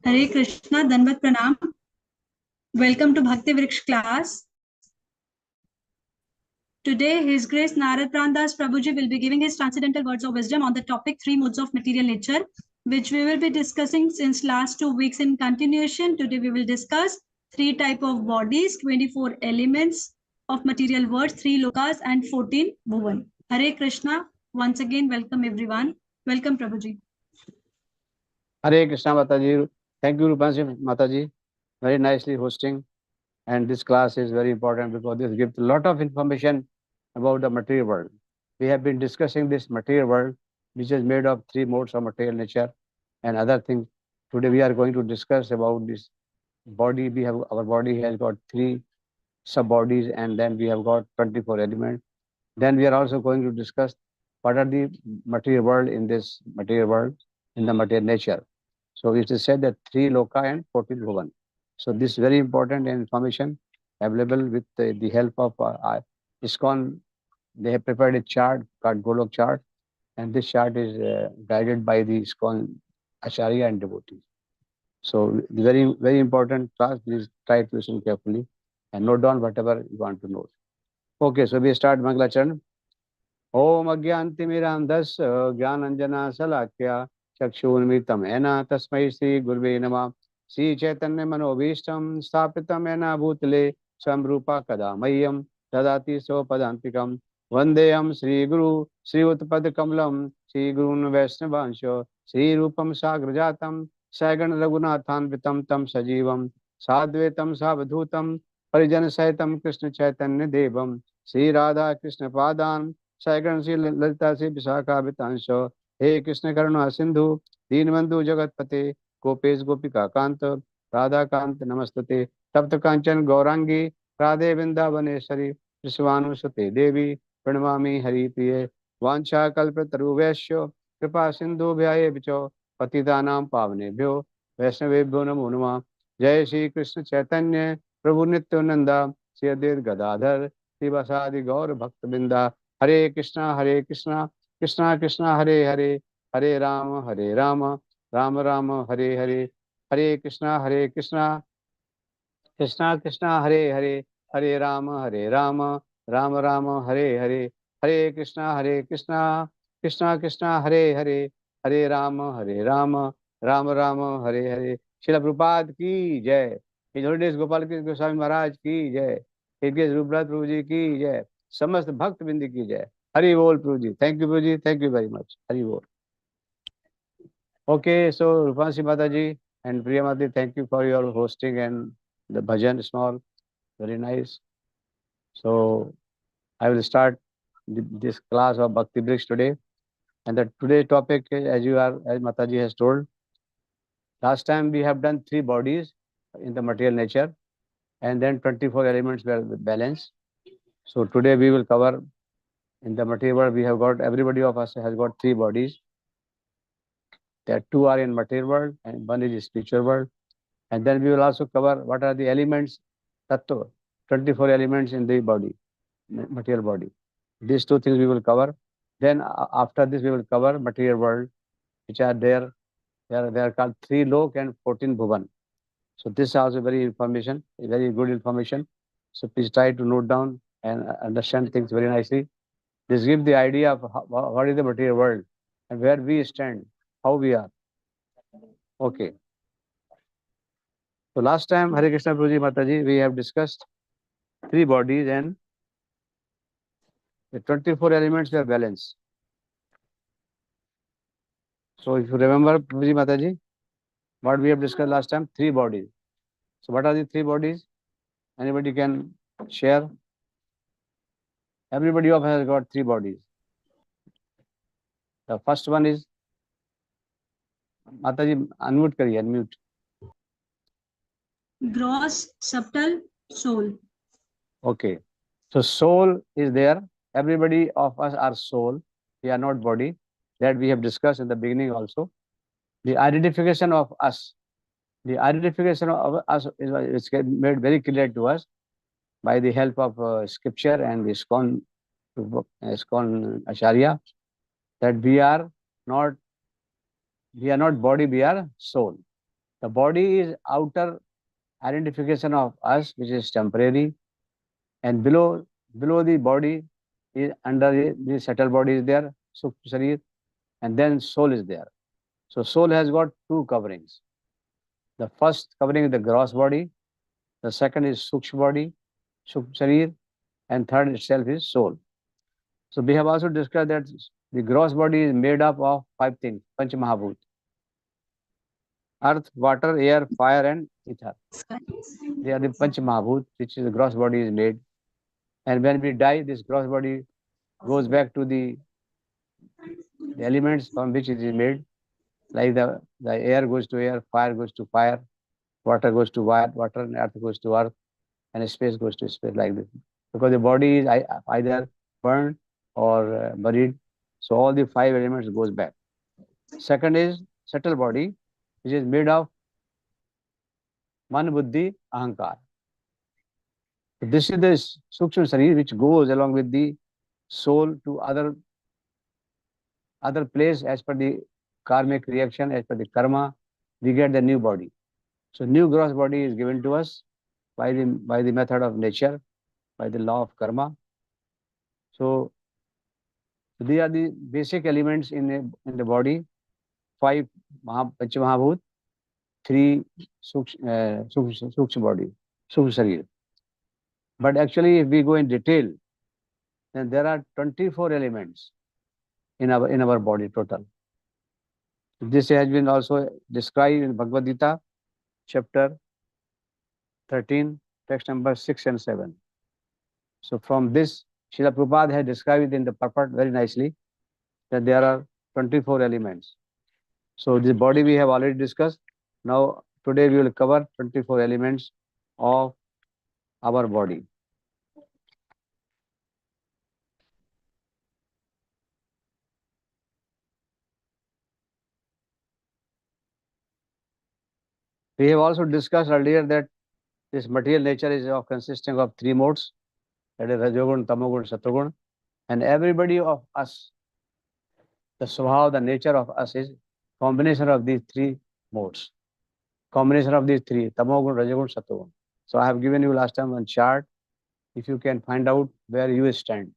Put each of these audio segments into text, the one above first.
Hare Krishna, Danvat Pranam. Welcome to Bhakti Vriksh class. Today, His Grace Narad Pran Prabhuji will be giving his transcendental words of wisdom on the topic 3 modes of material nature, which we will be discussing since last 2 weeks in continuation. Today, we will discuss 3 type of bodies, 24 elements of material world, 3 lokas and 14 Bhuvan. Hare Krishna. Once again, welcome everyone. Welcome Prabhuji. Hare Krishna Mataji. Thank you Rupansi Mataji. Very nicely hosting. And this class is very important because this gives a lot of information about the material world. We have been discussing this material world, which is made of 3 modes of material nature and other things. Today we are going to discuss about this body. Our body has got 3 sub-bodies, and then we have got 24 elements. Then we are also going to discuss what are the material world in this material world, in the material nature. So it is said that 3 loka and 14 bhuvan. So this is very important information available with the help of ISKCON. They have prepared a chart called Golok chart, and this chart is guided by the ISKCON Acharya and devotees. So very, very important class. Please try to listen carefully and note down whatever you want to know. Okay, so we start Mangalacharan. Om Agyantimirandhasya Jnananjana Salakya Chakshunmitam Ena Tasmai Sri Gurve Namah Sri Chaitanya Manobhishtam Sthapitam Ena Bhutale Samrupa Kadamayam Dadati Sopadantikam Vandeyam Sri Guru Sri Utpad Kamlam Sri Gurun Vaishnavansho Sri Rupam Sagrajatam Sagan Raghunathan Vitam Tam Sajivam Sadvetam Savadhutam Parijan Saitam Krishna Chaitanya Devam Sri Radha Krishna Padan Saigan Sri Lalita Sri Visakha Vitanso He Krishna Karuna Sindhu Deenbandhu Jagatpate Gopesh Gopika Kanta Radha Kanta Namastate Tapta Kanchan Gaurangi Radhe Vrindavaneshwari Vishwanu Sate Devi Pranamami Hari Priye Vancha Kalpataru Vaishyo Kripa Sindhu Bhyaye Vicho Patitanam Pavnebhyo Vaishnavebhyo Namo Namah Jai Shri Krishna Chaitanya Prabhu Nityananda Sri Advaita Gadadhar Srivasadi Gaur Bhakta Binda Hare Krishna, Krishna Krishna, Hare Hare, Hare Rama, Rama Rama, Hare Hare, Hare Krishna, Krishna Krishna, Hare Hare, Hare Rama, Rama Rama, Hare Hare, Hare Krishna, Krishna Krishna, Hare Hare, Hare Rama, Rama Rama, Hare Hare. Srila Prabhupada ki jai. His Holiness Gopal Krishna Goswami Maharaj ki jai. His Grace Rupa Prabhuji ki jai. समस्त भक्त बिंद की जय. हरि बोल प्रभु. Thank you Prabhu. Thank you very much. Hari बोल. Okay, so Rupansi Mataji and Priya Mataji, thank you for your hosting and the bhajan small, very nice. So I will start this class of Bhakti Bricks today, and the today's topic, as Mataji has told, last time we have done 3 bodies in the material nature, and then 24 elements were balanced. So today we will cover in the material world. We have got, everybody of us has got 3 bodies. There 2 are in material world and 1 is spiritual world. And then we will also cover what are the elements, tattva, 24 elements in the body, material body. These 2 things we will cover. Then after this we will cover material world, which are there. They are called 3 lok and 14 bhuvan. So this is also very good information. So please try to note down and understand things very nicely. This gives the idea of what is the material world and where we stand, how we are. Okay. So last time, Hare Krishna Prabhuji Mataji, we have discussed 3 bodies and the 24 elements were balanced. So if you remember, Prabhuji Mataji, what we have discussed last time, 3 bodies. So what are the 3 bodies? Anybody can share? Everybody of us has got 3 bodies. The first one is, Mataji, unmute kariye, unmute. Gross, subtle, soul. Okay. So soul is there. Everybody of us are soul. We are not body. That we have discussed in the beginning also. The identification of us. The identification of us is made very clear to us by the help of scripture and the ISKCON Acharya, that we are not body, we are soul. The body is outer identification of us, which is temporary, and below the body is under the subtle body is there, Sukshma Sharir, and then soul is there. So soul has got two coverings. The first covering is the gross body, the second is Sukshma body, Sukshma Sharir, and third itself is soul. So we have also discussed that the gross body is made up of five things, Panch Mahabhut: earth, water, air, fire, and ether. They are the Panch Mahabhut, which is the gross body is made. And when we die, this gross body goes back to the elements from which it is made. Like the air goes to air, fire goes to fire, water goes to water, and earth goes to earth, and space goes to space, like this. Because the body is either burned or buried, so all the five elements goes back. Second is subtle body, which is made of man, buddhi, ahankar. So this is the Sukshma Sharir, which goes along with the soul to other place as per the karmic reaction, as per the karma, we get the new body. So new gross body is given to us by the method of nature, by the law of karma. So these are the basic elements in the body: five Panch Mahabhut, three Sukshma body, Sukshma Sharir. But actually, if we go in detail, then there are 24 elements in our body total. This has been also described in Bhagavad Gita, chapter 13, text number 6 and 7. So from this, Srila Prabhupada has described it in the purport very nicely, that there are 24 elements. So this body we have already discussed. Now today we will cover 24 elements of our body. We have also discussed earlier that this material nature is consisting of three modes, that is Rajogun, Tamogun, Satogun, and everybody of us, the swabhav, the nature of us is combination of these three modes. Combination of these three, Tamogun, Rajogun, Satogun. So I have given you last time one chart. If you can find out where you stand,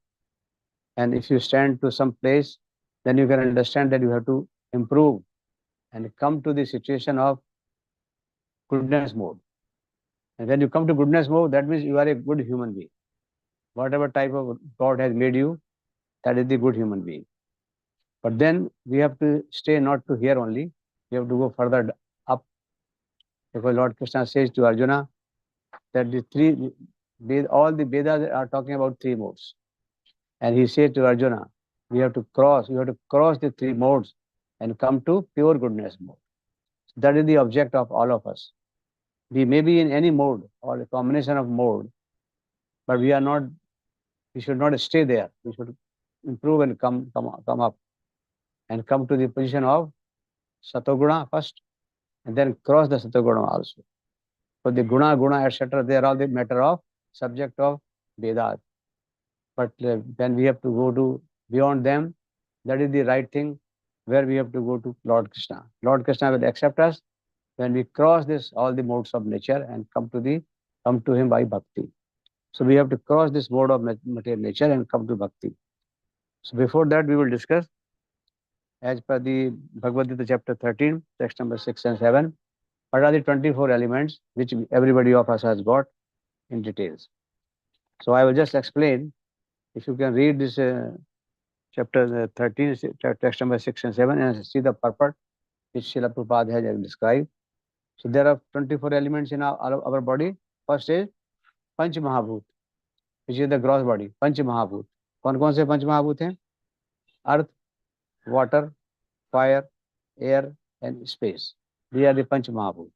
and if you stand to some place, then you can understand that you have to improve and come to the situation of goodness mode. And when you come to goodness mode, that means you are a good human being. Whatever type of God has made you, that is the good human being. But then we have to stay not to here only. We have to go further up. Because Lord Krishna says to Arjuna that all the Vedas are talking about three modes. And he said to Arjuna, you have to cross the three modes and come to pure goodness mode. That is the object of all of us. We may be in any mode or a combination of mode, but we should not stay there. We should improve and come up and come to the position of Satoguna first, and then cross the Satoguna also. So the guna, etc., they are all the matter of subject of Vedas. But when we have to go to beyond them, that is the right thing, where we have to go to Lord Krishna. Lord Krishna will accept us when we cross all the modes of nature and come to him by bhakti. So we have to cross this mode of material nature and come to bhakti. So before that, we will discuss, as per the Bhagavad Gita chapter 13, text number 6 and 7, what are the 24 elements which everybody of us has got in details. So I will just explain. If you can read this chapter 13, text number 6 and 7, and see the purport which Srila Prabhupada has described. So there are 24 elements in our body. First is Panch Mahabhut, which is the gross body. Panch Mahabhut. कौन-कौन से पंच महाभूत हैं? Earth, water, fire, air, and space. These are the Panch Mahabhut.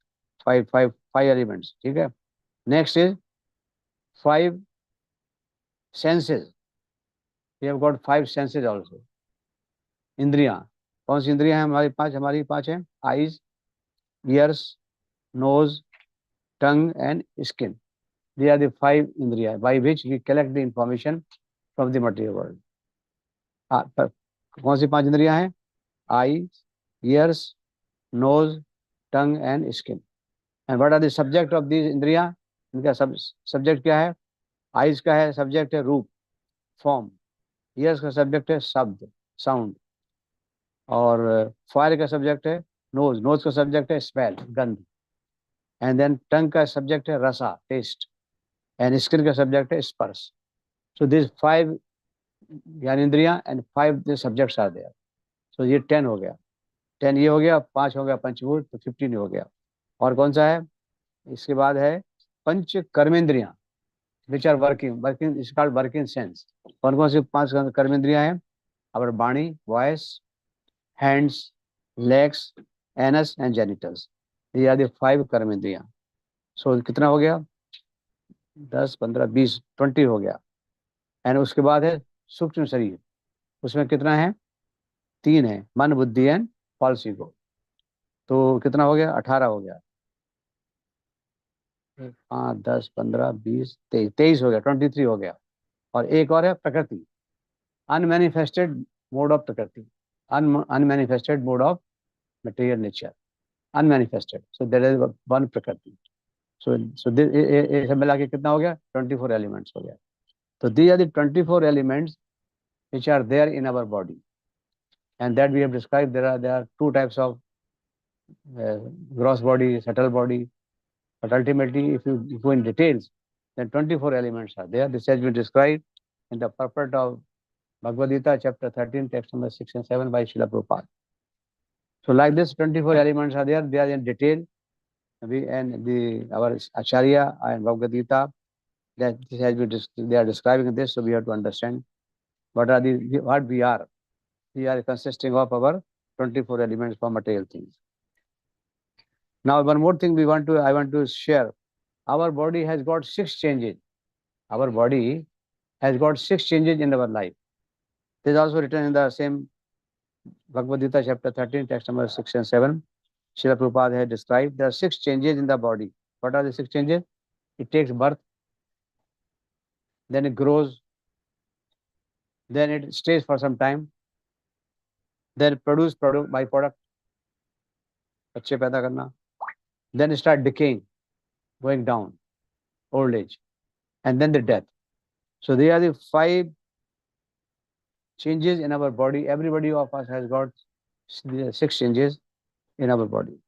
Five elements. ठीक है? Next is 5 senses. We have got 5 senses also. इंद्रियां. कौन सी इंद्रियां हैं हमारी पांच हैं? Eyes, ears, nose, tongue, and skin. These are the 5 indriya by which we collect the information from the material world. कौन सी 5 इंद्रियां हैं? Eyes, ears, nose, tongue and skin. And what are the subject of these इंद्रियां? इनका subject क्या है? Eyes का है subject है रूप, form. Ears का subject है शब्द, sound. और fire का subject है nose. Nose का subject है smell, गंध. And then tongue का subject है rasa, taste. And skin का subject है स्पर्श. So these 5 ज्ञानेंद्रियां and 5 the subjects are there. So ये 10 हो गया. 10 ये हो गया, 5 हो गया पंचभूत, तो 15 हो गया. और कौन सा है? इसके बाद है पंच कर्मेंद्रियां, which are working is called working sense. कौन कौन सी 5 कर्मेंद्रियां हैं? Our body, voice, hands, legs, anus and genitals. These are the 5 कर्मेंद्रियां. So कितना हो गया? 10, 15, 20, 20 हो गया. एंड उसके बाद है सूक्ष्म शरीर. उसमें कितना है? 3 है, मन, बुद्धि एंड फॉल्स ईगो. तो कितना हो गया? 18 हो गया. 5, 10, 15, 20, 23 हो गया. 23 हो गया. और एक और है प्रकृति, unmanifested mode of prakriti, unmanifested mode of material nature, unmanifested. So there is one prakriti. सो सब मिला के कितना हो गया? 24 एलिमेंट्स हो गया. तो these are the 24 elements which are there in our body, and that we have described. There are 2 types of gross body, subtle body, but ultimately if you go in details, then 24 elements are there. This has been described in the purport of Bhagavad Gita chapter 13 text number 6 and 7 by Srila Prabhupada. So like this 24 elements are there. They are in detail. Our Acharya and Bhagavad Gita, that this has been they are describing this, so we have to understand what we are. We are consisting of our 24 elements for material things. Now one more thing I want to share. Our body has got 6 changes. Our body has got 6 changes in our life. This is also written in the same Bhagavad Gita chapter 13 text number 6 and 7. Srila Prabhupada has described there are 6 changes in the body. What are the 6 changes? It takes birth, then it grows, then it stays for some time, then produce byproduct, बच्चे पैदा करना, then start decaying, going down, old age, and then the death. So they are the 5 changes in our body. Everybody of us has got 6 changes in our body.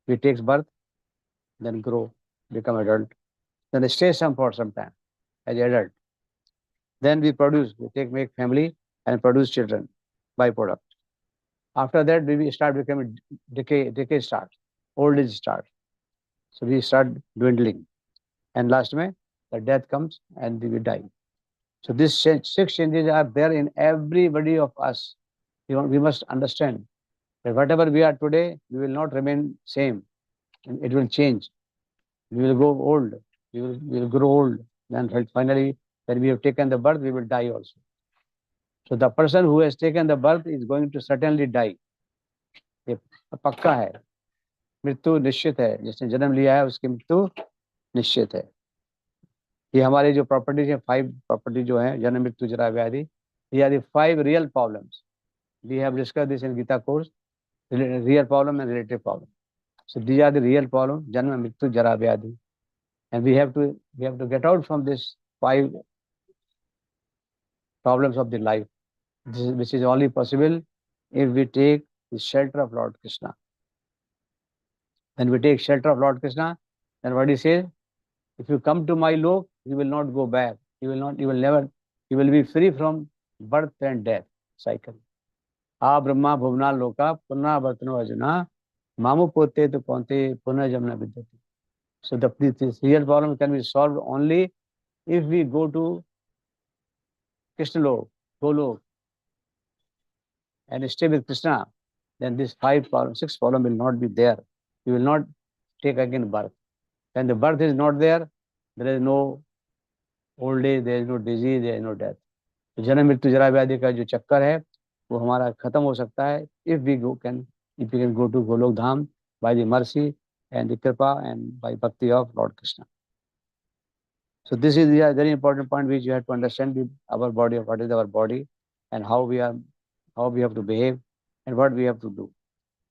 We take birth, then grow, become adult, then stay for some time as adult. Then we produce, make family and produce children, byproduct. After that, we start becoming decay starts, old age starts. So we start dwindling. And last May, the death comes and we die. So these 6 changes are there in everybody of us. We must understand that whatever we are today, we will not remain same. It will change. We will go old. We will grow old. Then finally, when we have taken the birth, we will die also. So the person who has taken the birth is going to certainly die. ये पक्का है, मृत्यु निश्चित है. जिसने जन्म लिया है उसकी मृत्यु निश्चित है. ये हमारे जो प्रॉपर्टीज है, 5 प्रॉपर्टी जो है, जन्म, मृत्यु, जरा, व्याधि, ये are 5 real problems. We have discussed this in Gita course, real problem and relative problem. So these are the real problem, janma, mrityu, jara, vyadhi. And we have to get out from this 5 problems of the life, which is only possible if we take the shelter of Lord Krishna. When we take shelter of Lord Krishna, then what he says, if you come to my lok, you will not go back. You will be free from birth and death cycle. A Brahma Bhuvna Loka Purna Vartano Arjuna Mamu Pote to Ponte Puna Jamna Vidyati. So this real problem can be solved only if we go to Krishna Lok, Golok, and stay with Krishna. Then this 6 problem will not be there. You will not take again birth. When the birth is not there, there is no old age, there is no disease, there is no death. तो जन्म मृत्यु जरा व्याधि का जो चक्कर है वो हमारा खत्म हो सकता है if we can go to Golok Dham by the mercy and the kripa and by bhakti of Lord Krishna. So this is a very important point which you have to understand our body, what is our body and how we have to behave and what we have to do.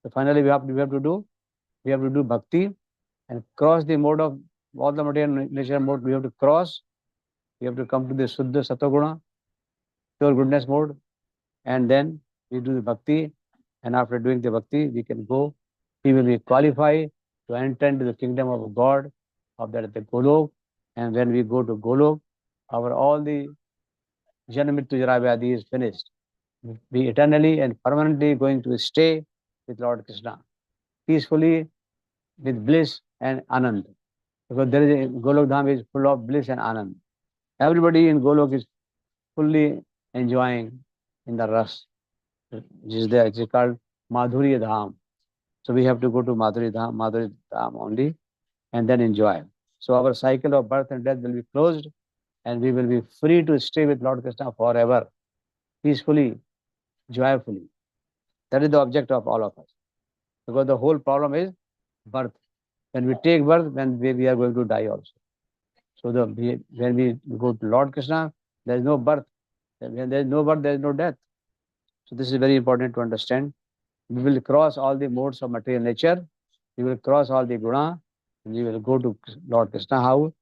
So finally we have to do We have to do bhakti and cross the mode of all the material nature mode. We have to cross. We have to come to the Suddha Satoguna, pure goodness mode, and then we do the bhakti. And after doing the bhakti, we can go. We will be qualified to enter into the kingdom of God, of that the Golok. And when we go to Golok, our all the Janamitu Jaravyadi is finished. We eternally and permanently going to stay with Lord Krishna, peacefully with bliss and anand. Because there is a Golok Dham is full of bliss and anand. Everybody in Golok is fully enjoying in the ras, which is there. It is called Madhurya Dham. So we have to go to Madhurya Dham only, and then enjoy. So our cycle of birth and death will be closed, and we will be free to stay with Lord Krishna forever, peacefully, joyfully. That is the object of all of us. Because the whole problem is birth. When we take birth, then we are going to die also. So when we go to Lord Krishna, there is no birth. When there is no birth, there is no death. So this is very important to understand. We will cross all the modes of material nature. We will cross all the guna. And we will go to Lord Krishna house,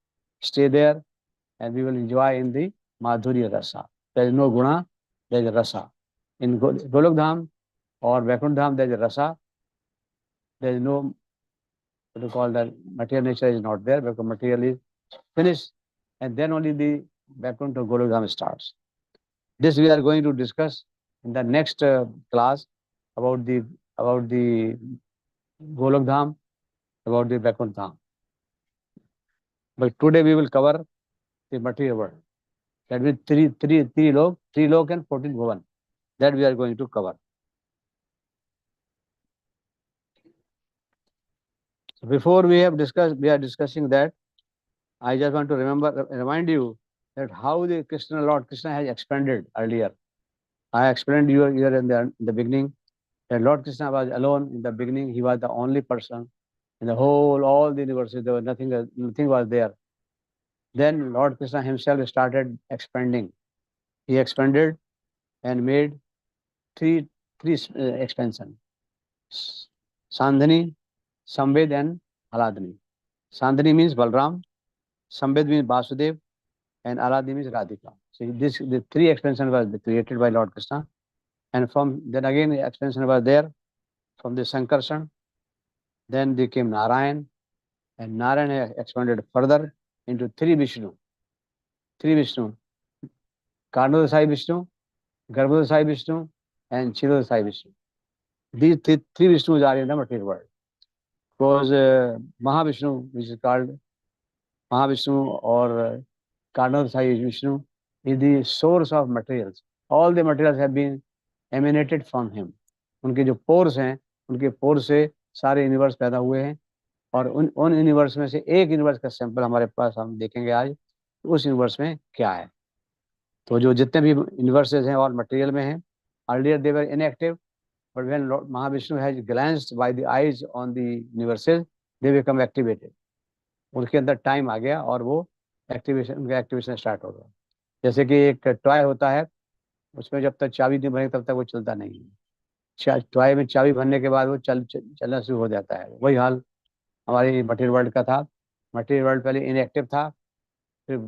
stay there, and we will enjoy in the Madhurya Rasa. There is no guna, there is rasa. In Golok Dham or Vaikuntha Dham, there is rasa. There is no, what you call that, material nature is not there because material is finished, and then only the Vaikuntha Golok Dham starts. This we are going to discuss in the next class about the Golok Dham, about the Vaikuntha Dham. But today we will cover the material world. That means three lok and 14 Bhuvan. That we are going to cover. So before we are discussing that, I just want to remind you that how the Lord Krishna has expanded earlier. I explained you here in the beginning that Lord Krishna was alone in the beginning. He was the only person in the whole, all the universe. There was nothing was there. Then Lord Krishna himself started expanding. He expanded and made three expansion: Sandhani, Samved, and Aladni. Sandhani means Balram, Samved means Vasudev, and Aladni means Radhika. So the three expansion was created by Lord Krishna, and from then again the expansion was there from the Sankarshan. Then they came Narayan, and Narayan expanded further into three Vishnu, Karnodasai Vishnu, Garbhodasai Vishnu, and Chirodasai Vishnu. These three Vishnus are in the material world. Because Mahavishnu, which is called Mahavishnu or Karnodasai Vishnu, is the source of materials. All the materials have been emanated from him. उनके जो pores हैं, उनके pores से सारे universe पैदा हुए हैं, और उन यूनिवर्स में से एक यूनिवर्स का सैंपल हमारे पास हम देखेंगे आज, उस यूनिवर्स में क्या है. तो जो जितने भी यूनिवर्सेस हैं और मटेरियल में हैं, earlier they were inactive, but when Lord Mahavishnu has glanced by the eyes on the universes, they become activated. उनके अंदर टाइम आ गया और वो उनका एक्टिवेशन स्टार्ट हो गया. जैसे कि एक टॉय होता है, उसमें जब तक चाबी नहीं भरेगी तब तक वो चलता नहीं है. टॉय में चाबी भरने के बाद वो चलना शुरू हो जाता है. वही हाल हमारी मटेरियल वर्ल्ड का था. मटेरियल वर्ल्ड पहले इनएक्टिव था, फिर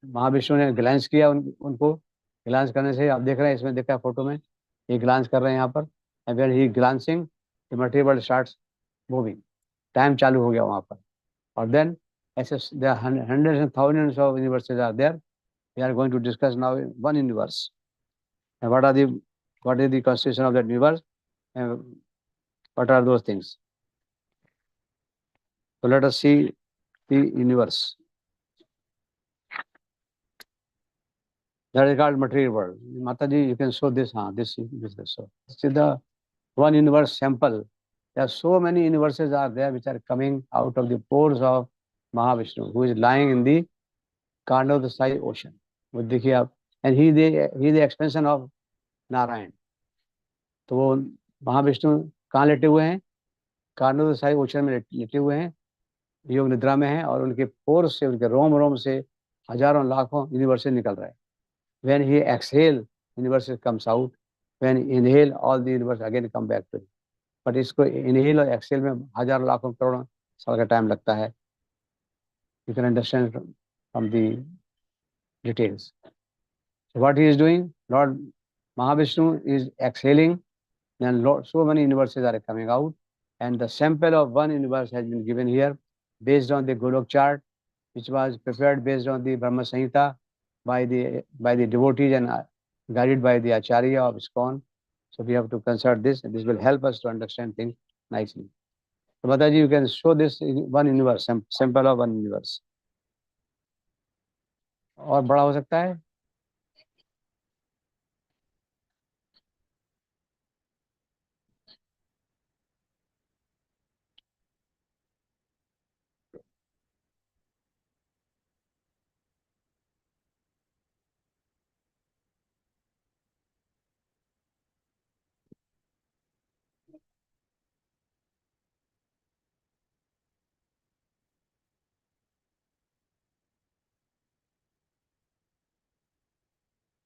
महाविष्णु ने ग्लांस किया उनको. ग्लांस करने से आप देख रहे हैं, इसमें देखा फोटो में, ये ग्लांस कर रहे हैं यहाँ पर. And when he glancing, the material world starts moving. Time चालू हो गया वहाँ पर. और देन ऐसे there are hundreds and thousands of universes are there. We are going to discuss now one universe. And what is the constitution of that universe? And what are those things? So let us see the universe. That is called material world. Mataji, you can show this. This is so. This is the one universe sample. There are so many universes are there which are coming out of the pores of Mahavishnu, who is lying in the Karnodasai ocean. वो देखिए आप. And he the expansion of Narayan. तो वो महाविष्णु कहाँ लेटे हुए हैं? कार्नोदसाई ocean में लेटे हुए हैं, योग निद्रा में हैं, और उनके पोर से, उनके रोम से हजारों लाखों यूनिवर्सेस निकल रहे हैं. When he exhale, universe comes out. When he inhale, all the universe again come back to him. But इसको इनहेल और एक्सेल में हजारों लाखों करोड़ों साल का टाइम लगता है. You can understand from the details. So what he is doing, Lord Mahavishnu is exhaling, then so many universes are coming out, and the sample of one universe has been given here based on the Golok chart, which was prepared based on the Brahma Samhita by the devotees and guided by the Acharya of ISKCON. So we have to consult this, and this will help us to understand things nicely. So Mataji, you can show this one universe, sample of one universe. और बड़ा हो सकता है?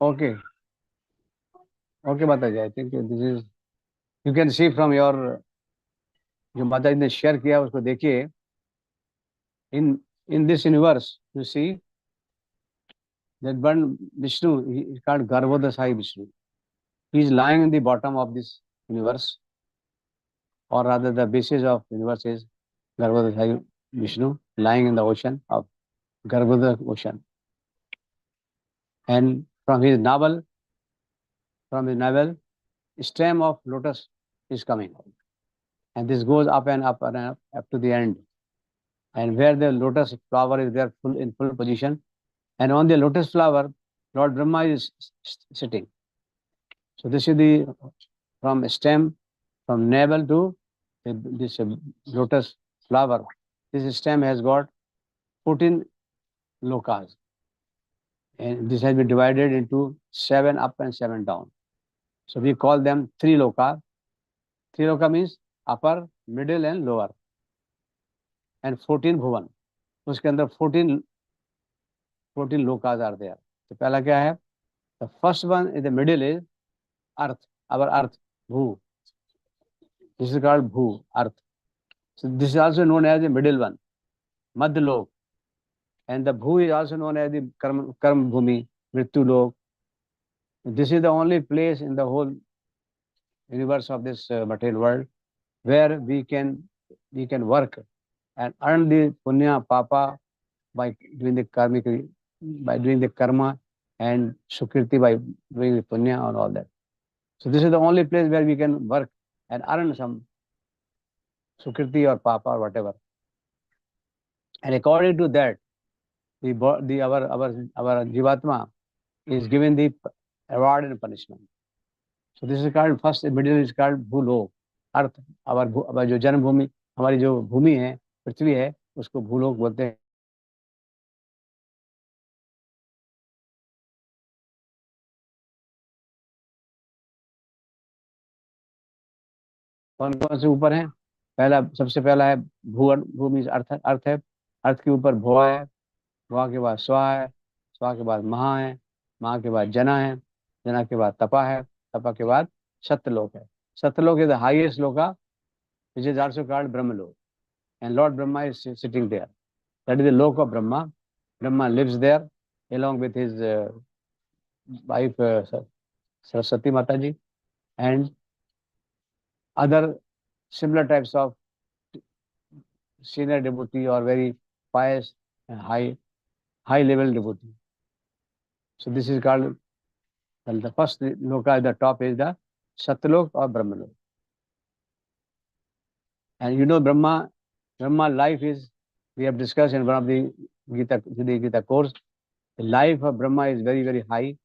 Okay. Okay, Mataji, I think this is, you can see from your, जो माताजी ने share किया उसको देखिए. In this universe, you see that one Vishnu, he is called Garbhodasai Vishnu. He is lying in the bottom of this universe, or rather the basis of universe is Garbhodasai Vishnu, lying in the ocean of Garbhoda ocean. And from his navel, stem of lotus is coming out. And this goes up and up and up to the end. And where the lotus flower is there in full position, and on the lotus flower, Lord Brahma is sitting. So this is the from stem, from navel to this lotus flower. This stem has got 14 lokas, and this has been divided into 7 up and 7 down. So we call them 3 loka. 3 loka means upper, middle and lower, and 14 bhuvan. उसके अंदर 14 lokas are there. तो पहला क्या है? The first one in the middle is earth, our earth, bhu. This is called bhu, earth. So this is also known as the middle one, madhya lok. And the bhu is also known as the karma bhumi, mrityu lok. This is the only place in the whole universe of this material world where we can work and earn the punya papa by doing the karma, and sukriti by doing the punya and all that. So this is the only place where we can work and earn some sukriti or papa or whatever. And according to that, our jivatma is given the reward and punishment. So this is called, first middle is called bhulok, earth. our जो जन्म भूमि, हमारी जो भूमि है, पृथ्वी है, उसको भूलोक बोलते हैं. कौन कौन से ऊपर हैं? सबसे पहला है भुवन, भूमि अर्थ है. अर्थ के ऊपर भुआ है, भुआ के बाद स्वा है, स्वा के बाद महा है, महा के बाद जना है, जना के बाद तपा है, तपा के बाद सत्यलोक है. Satyalok is the highest loka, which is also called Brahmalok. And Lord Brahma is sitting there. That is the lok of Brahma. Brahma lives there along with his wife Saraswati Mataji and other similar types of senior devotee or very pious and high level devotee. So this is called, well, the first loka at the top is the Satyalok or Brahmalok. And you know Brahma life is, we have discussed in one of the Gita course, the life of Brahma is very, very high.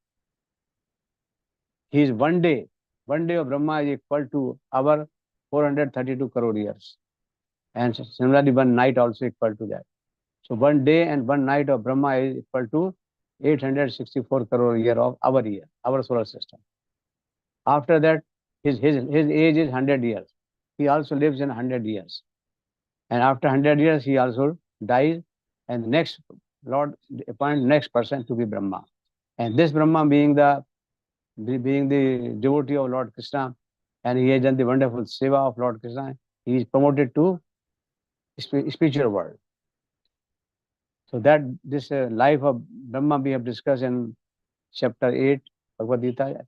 He is one day of Brahma is equal to our 432 crore years. And similarly, one night also equal to that. So one day and one night of Brahma is equal to 864 crore year of our year, our solar system. After that, his age is 100 years. He also lives in 100 years. And after 100 years, he also dies. And next, Lord appoints next person to be Brahma. And this Brahma being the devotee of Lord Krishna, and he has done the wonderful seva of Lord Krishna. He is promoted to spiritual world. So that this life of Brahma we have discussed in chapter 8, Bhagavad Gita,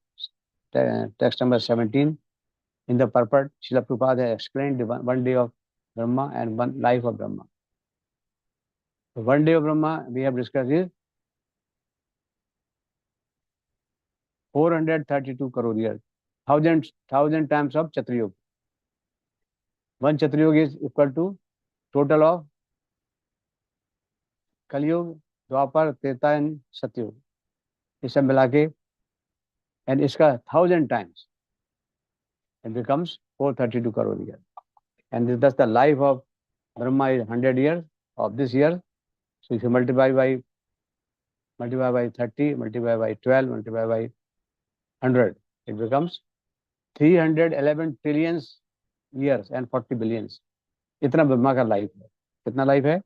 text number 17. In the purport, Srila Prabhupada has explained the one day of Brahma and one life of Brahma. So one day of Brahma we have discussed is 432 crore years, thousand times of Chaturayuga. One Chaturayuga is equal to total of Kaliyuga, Dwapar, Treta and Satyuga. ये सब मिला के and इसका 1000 times it becomes 432 crore years. And thus the life of Brahma is 100 years of this year. So if you multiply by 30, multiply by 12, multiply by 100, it becomes 311 trillions years and 40 billions. इतना ब्रह्मा का life है. कितना life है?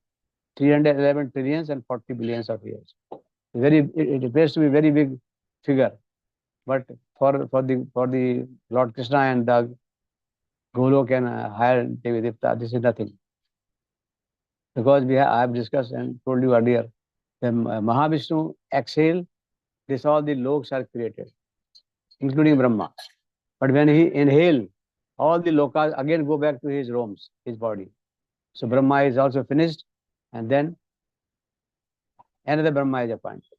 311 trillions and 40 billions of years. It appears to be very big figure, but for the Lord Krishna and the Golok and higher Devi Devta, this is nothing. Because I have discussed and told you earlier, that Mahavishnu exhale, this all the loks are created, including Brahma. But when he inhale, all the lokas again go back to his realms, his body. So Brahma is also finished, and then another Brahma is appointed.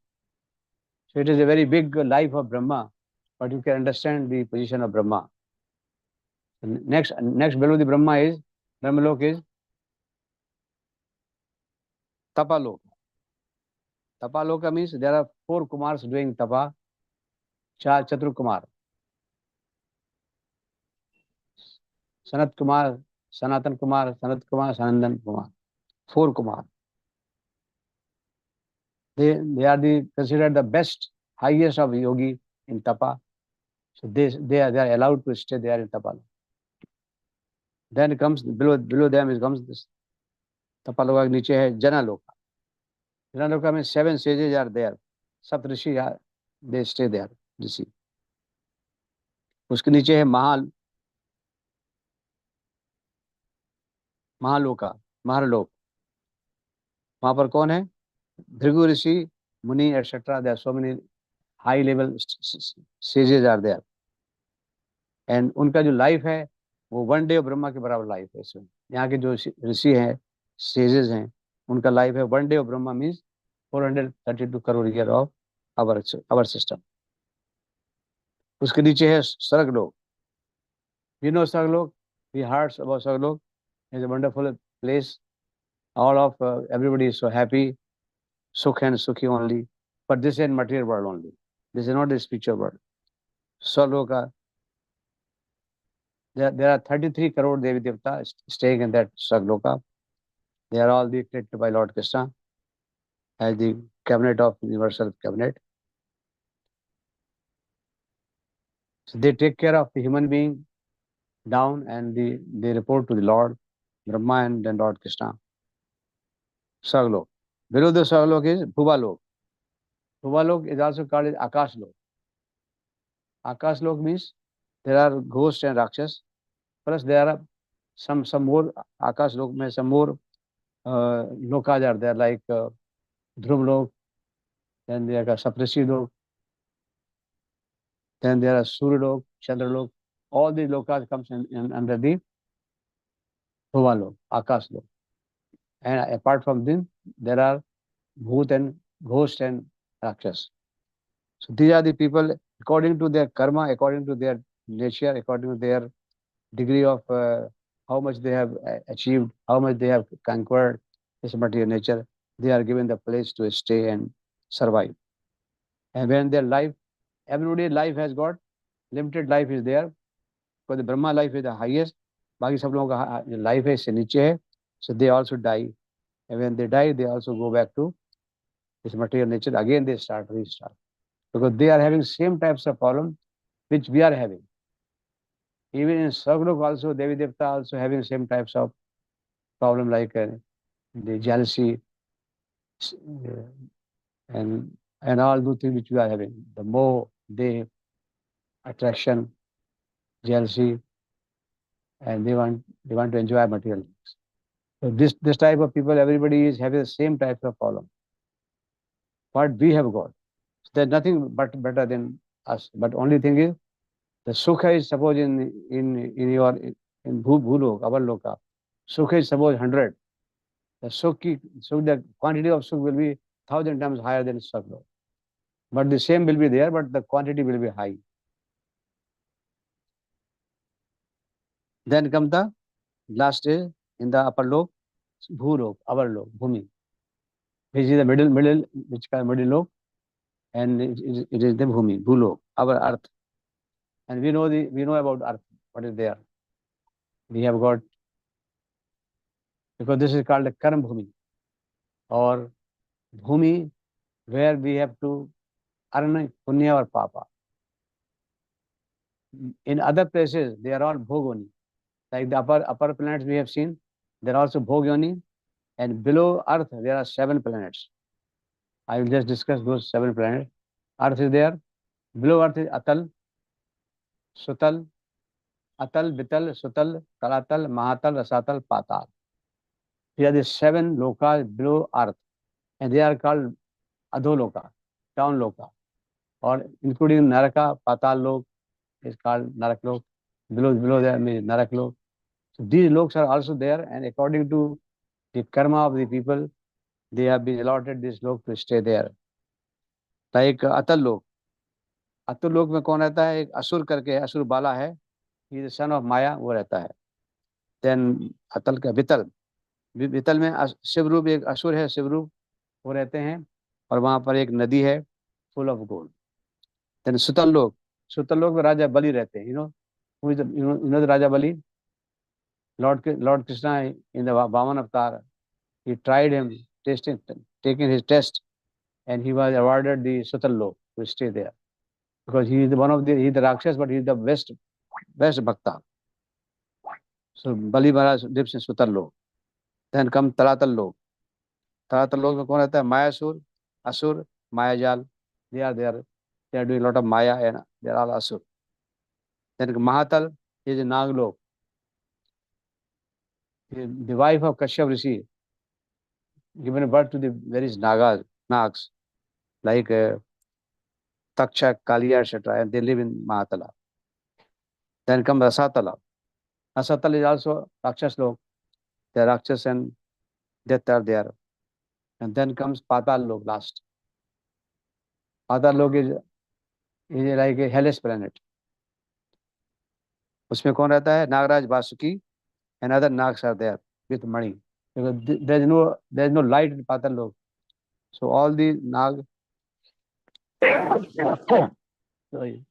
So it is a very big life of Brahma, but you can understand the position of Brahma. Next below the Brahma is, Brahmalok is Tapaloka. Tapaloka means there are 4 Kumars doing Tapa. Chatur Kumar, Sanat Kumar, Sanatan Kumar, Sanat Kumar, Sanandan Kumar. 4 Kumar. They are considered the best, highest of yogi in Tapa. So they are allowed to stay there in Tapaloka. Then it comes below them comes this Tapaloka नीचे है Janaloka. Janaloka में 7 sages are there. Sapt Rishi they stay there. Rishi. उसके नीचे है महालोका, महालोक. वहां पर कौन है? Dhrigu Rishi, Muni, etc. There are so many high level sages are there. And उनका जो लाइफ है वो वन डे ऑफ ब्रह्मा के बराबर लाइफ है. इसमें यहाँ के जो ऋषि हैं, सेजेस हैं, उनका लाइफ है one day of Brahma means 432 crore year of our system. उसके नीचे है स्वर्गलोक. You know Sarglok? We heard about Sarglok. It's a wonderful place. All of everybody is so happy, Sukh and Sukhi only. But this is in material world only. This is not the spiritual world. Sargloka. There are 33 crore Devi Devta staying in that Sargloka. They are all created by Lord Krishna as the cabinet of universal cabinet. So they take care of the human being down and they report to the Lord Brahma and then Lord Krishna. Sarglok. Below the Sarglok is Bhuvalok. Bhuvalok is also called as Akashlok. Akashlok means there are ghosts and rakshas. Plus there are some more Akashlok mein some more lokas are there like Dhrumlok, then there are Saprasi-lok, then there are Suryalok, Chandralok. All these lokas comes in under the Bhuvalok, Akashlok. And apart from them, there are Bhut and Ghost and Rakshas. So these are the people according to their karma, according to their nature, according to their degree of how much they have achieved, how much they have conquered this material nature, they are given the place to stay and survive. And when their life, everybody's life has got limited life is there, because the Brahma life is the highest. बाकी सब लोगों का life है इससे नीचे है. So they also die. And when they die, they also go back to this material nature. Again, they restart. Because they are having same types of problem which we are having. Even in Sarglok also, Devi Devta also having same types of problem like the jealousy and all those things which we are having. The more, the attraction. jealousy, and they want to enjoy material things. So this type of people, everybody is having the same type of problem. What we have got, so there's nothing but better than us. But only thing is, the sukha is suppose in your in bhulok, our loka, sukha is suppose 100. The quantity of sukh will be 1,000 times higher than sakha. But the same will be there, but the quantity will be high. Then comes the last stage in the upper lok, bhulok, our lok, bhumi, which is the middle, which is middle lok, and it is the bhumi, bhulok, our earth. And we know about earth, what is there. We have got, because this is called the karma bhumi, or bhumi, where we have to earn punya or papa. In other places, they are all bhogoni. Like the upper planets we have seen, they are also bhogyoni, and below earth there are 7 planets. I will just discuss those 7 planets. Earth is there. Below earth is atal, sutal, atal, vital, sutal, talatal, mahatal, rasatal, patal. These are the 7 lokas below earth, and they are called adholoka, down loka, or including naraka, patal lok is called narak lok. Below there means narak lok. So these loks are also there, and according to the karma of the people, they have been allotted this lok to stay there. Like atal lok. Atul लोक में कौन रहता है? एक असुर करके असुर बाला है, ही इज सन ऑफ माया, वो रहता है. देन अतल का वितल, वितल में शिवरूप एक असुर है, शिवरूप वो रहते हैं, और वहां पर एक नदी है फुल ऑफ गोल्ड. देन सुतल लोक में राजा बलि रहते हैं. The Raja Bali, lord Krishna in the Vamana avatar, he tried him, taking his test, and he was awarded the Sutal Lok to stay there. Because he is he's the Rakshas, but he is the best Bhakta. So Bali Maharaj lives in Sutal Lok. Then come Talatal Lok. Talatal Lok में कौन रहता है? Mayasur, Asur, Mayajal. They are there. They are doing a lot of Maya, and they are all Asur. Then Mahatal is a Nag Lok. The wife of Kashyap Rishi, given birth to the various Nags, like Taksha, Kaliya, etc., and they live in Mahatala. Then comes Rasatala. Rasatala is also Rakshas Lok. The Rakshas and Death are there. And then comes Patal Lok last. Patal Lok is like a hellish planet. उसमें कौन रहता है? Nagraj Vasuki and other nags are there with money. Because there is no light in Patal Lok. So all the nags sorry.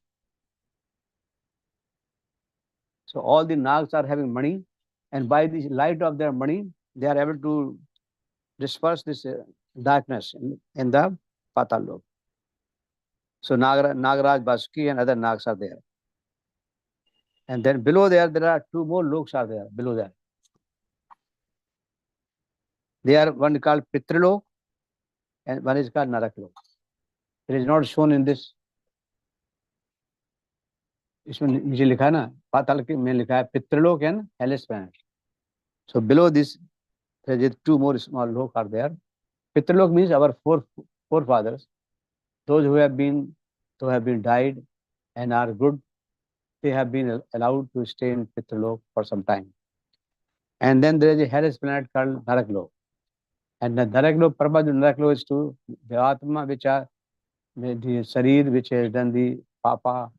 So all the nags are having money, and by the light of their money, they are able to disperse this darkness in the Patal Lok. So Nagaraj, Basuki, and other nags are there. And then below there are 2 more loks are there below there. They are one called Pitralok and one is called Naraklok. It is not shown in this. इसमें नीचे लिखा है ना, पाताल के में लिखा है पितृलोक and hellish planet. So below this, there is 2 more small loks are there. Pitralok means our forefathers, those who have been died and are good. They have been allowed to stay in Pitralok for some time. And then there is a hellish planet called Naraklok. And the Naraklok, purpose of Naraklok is to the Atma, which are the Sharir, which has done the Papa,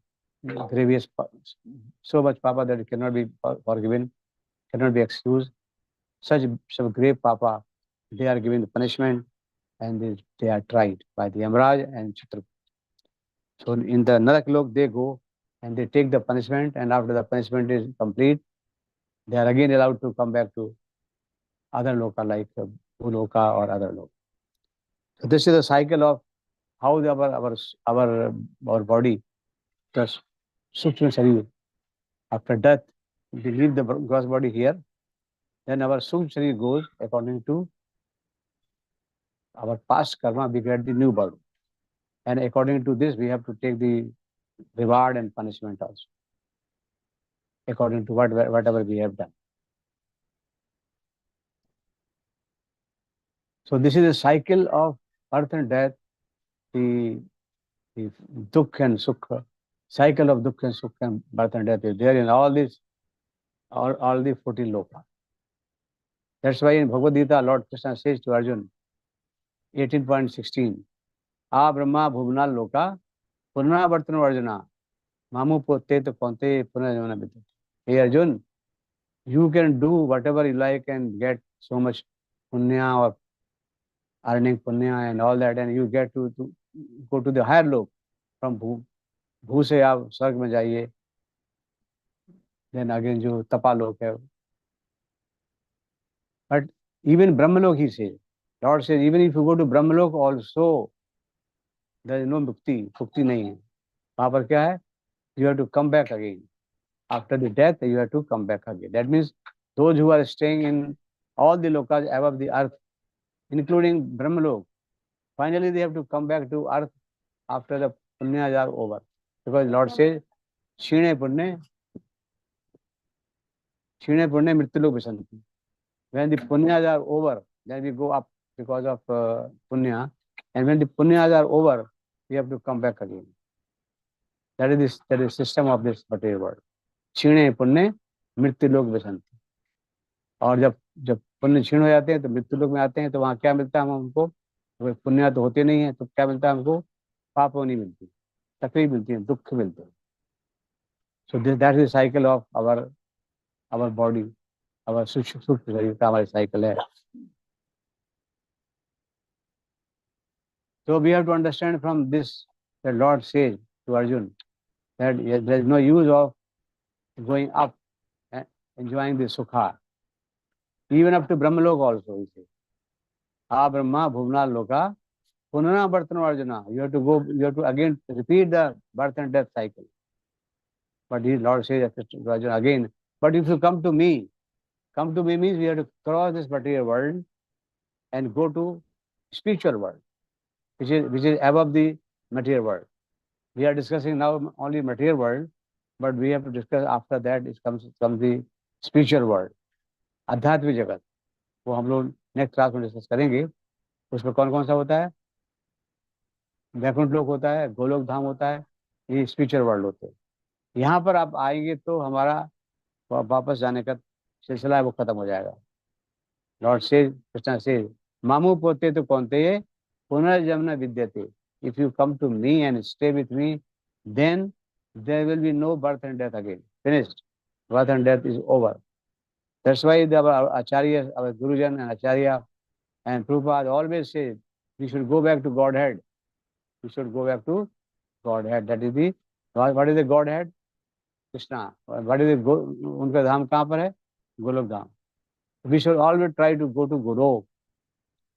grievous, so much Papa that it cannot be forgiven, cannot be excused. Such grave Papa, they are given the punishment, and they are tried by the Yamraj and Chitrapada. So in the Naraklok, they go and they take the punishment, and after the punishment is complete, they are again allowed to come back to other loka like Bhuloka or other loka. So this is the cycle of how our body, the Sukshma Sharir, after death, we leave the gross body here, then our Sukshma Sharir goes according to our past karma, we get the new body. And according to this, we have to take the reward and punishment also. according to whatever we have done. So this is a cycle of birth and death, the dukh and sukha, cycle of dukh and sukha and birth and death is there in all these, all the 14 lokas. That's why in Bhagavad Gita, Lord Krishna says to Arjuna, 18.16, A Brahma Bhuvana Loka, Purna Vartana Arjuna, Mamu Pote to Ponte Punajamana Vidya. Hey Arjun, you can do whatever you like and get so much punya or earning punya and all that, and you get to go to the higher lok. From भू से आप स्वर्ग में जाइए, then again जो तपा लोक है. But even Brahmalok, he says, Lord says, even if you go to Brahmalok also, there is no mukti नहीं है. वहाँ पर क्या है? You have to come back again. After the death, you have to come back again. That means those who are staying in all the lokas above the earth, including Brahmalok, finally they have to come back to earth after the punyas are over. Because Lord says, Shine Punne Mrityulok Visanti. When the punyas are over, then we go up because of punya. And when the punyas are over, we have to come back again. That is the system of this material world. Shine Punne Mrityulok Visanti. और जब पुण्य क्षीण हो जाते हैं तो मृत्युलोक में आते हैं, तो वहाँ क्या मिलता है हमको? पुण्य तो होते नहीं है, तो क्या मिलता है हमको? पाप नहीं मिलती, तकलीफ मिलती है, दुख मिलते हैं. So that is the cycle of our body, our सूक्ष्म शरीर का हमारी cycle है. So we have to understand from this that Lord says to Arjuna that there is no use of going up and enjoying the sukha. Even up to Brahmalok also, he says. Ah Brahma Bhuvana Loka Punana Vartana Arjuna. You have to again repeat the birth and death cycle. But his Lord says to Arjuna again, but if you come to me means we have to cross this material world and go to spiritual world, which is above the material world. We are discussing now only material world, but we have to discuss after that it comes the spiritual world. आध्यात्मिक जगत, वो हम लोग next class में discuss करेंगे. उसमें कौन कौन सा होता है? वैकुंठ लोक होता है, गोलोक धाम होता है, ये स्पिरिचुअल वर्ल्ड होते हैं. यहाँ पर आप आएंगे तो हमारा वापस जाने का सिलसिला है वो खत्म हो जाएगा. लॉर्ड से कृष्णा से मामू पोते तो कौनते ये पुनर्जन्म विद्यते. If you come to me and stay with me, then there will be no birth and death again. Finished. Birth and death is over. That's why our Acharya, our Gurujan and Acharya and Prabhupada always say we should go back to Godhead. We should go back to Godhead. That is what is the Godhead? Krishna. What is उनका धाम कहाँ पर है? गोलोक धाम. We should always try to go to Golok,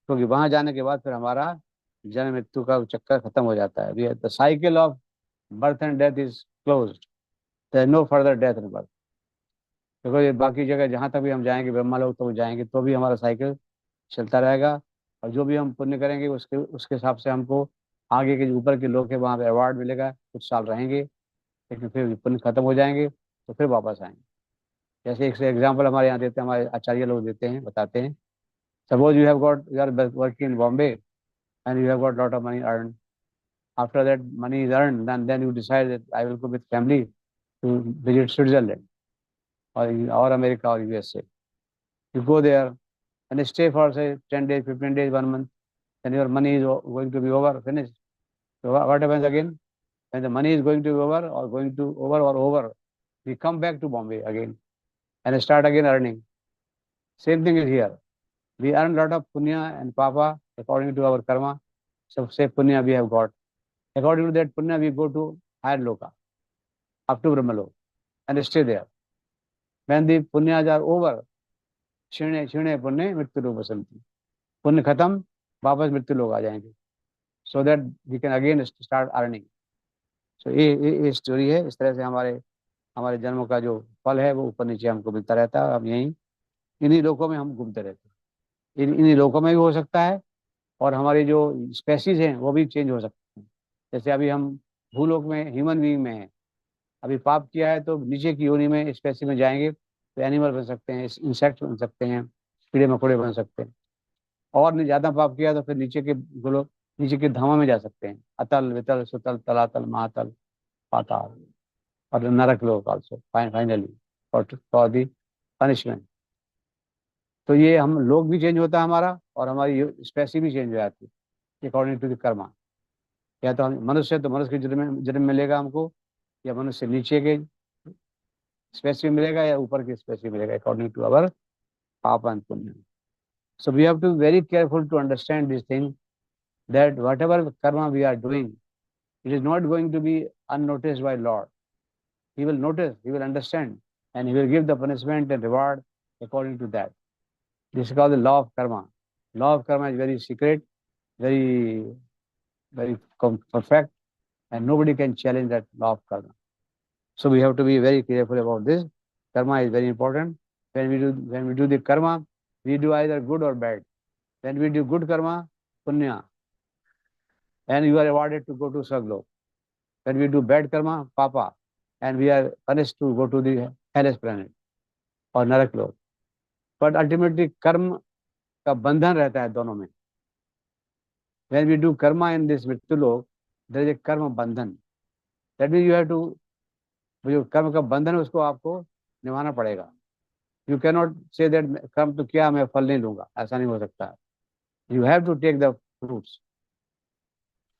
क्योंकि वहाँ जाने के बाद फिर हमारा जन्म मृत्यु का चक्कर खत्म हो जाता है. The cycle of birth and death is closed. There is no further death and birth. देखो बाकी जगह जहाँ तक भी हम जाएंगे, ब्रह्मा लोग तो जाएंगे तो भी हमारा साइकिल चलता रहेगा. और जो भी हम पुण्य करेंगे उसके हिसाब से हमको आगे के ऊपर के लोग हैं वहाँ पे अवार्ड मिलेगा. कुछ साल रहेंगे, लेकिन फिर पुण्य खत्म हो जाएंगे तो फिर वापस आएंगे. जैसे एक एग्जाम्पल हमारे यहाँ देते हैं, हमारे आचार्य लोग देते हैं, बताते हैं. Suppose you are working in Bombay and you have got lot of money earn. After that money is earn, then you decide that I will go with family to visit Switzerland or America or USA. You go there and stay for say 10 days, 15 days, 1 month, then your money is going to be over, finished. So what happens again? When the money is going to be over, we come back to Bombay again and start again earning. Same thing is here. We earn a lot of punya and papa according to our karma. So say punya we have got. According to that punya, we go to higher loka, up to Brahmalok, and stay there. When the punyas are over, क्षीणे क्षीणे पुण्य मृत्यु लोक बसंती. पुण्य खत्म, वापस मृत्यु लोग आ जाएंगे. So that we can again start earning. So ये स्टोरी है. इस तरह से हमारे जन्म का जो फल है वो ऊपर नीचे हमको मिलता रहता है. हम यहीं इन्हीं लोकों में हम घूमते रहते हैं. इन्हीं लोकों में भी हो सकता है और हमारी जो स्पेसीज हैं वो भी चेंज हो सकते हैं. जैसे अभी हम भूलोक में ह्यूमन बीइंग में हैं, अभी पाप किया है तो नीचे की योनि में स्पेसी में जाएंगे तो एनिमल बन सकते हैं, इंसेक्ट बन सकते हैं, कीड़े मकोड़े बन सकते हैं। और नहीं ज्यादा पाप किया तो फिर नीचे के गोलोक, नीचे के धामों में जा सकते हैं, अतल वितल सुतल तलातल महातल पाताल और नरक लोक also finally for the punishment. तो ये हम लोग भी चेंज होता है हमारा और हमारी स्पेसी भी चेंज हो जाती है अकॉर्डिंग टू द कर्मा। या तो हम मनुष्य तो मनुष्य के जन्म मिलेगा हमको, या मनुष्य नीचे के स्पेसी में मिलेगा या ऊपर के स्पेसी में मिलेगा अकॉर्डिंग टू अवर पाप एंड पुण्य। So we have to be very careful to understand this thing, that whatever karma we are doing, it is not going to be unnoticed by Lord. He will notice, he will understand, and he will give the punishment and reward according to that. This is called the law of karma. Law of karma is very secret, very, very perfect, and nobody can challenge that law of karma. So we have to be very careful about this. Karma is very important. When we do the karma, we do either good or bad. When we do good karma, punya, and you are rewarded to go to Saglok. When we do bad karma, papa, and we are punished to go to the hellish planet or नरक लोक. But ultimately कर्म का बंधन रहता है दोनों में. When we do karma in this मृत्यु लोक, there is a कर्म बंधन. That means you have to, जो कर्म का बंधन है उसको आपको निभाना पड़ेगा. You cannot say that कर्म तो किया मैं फल नहीं लूंगा, ऐसा नहीं हो सकता. You have to take the fruits.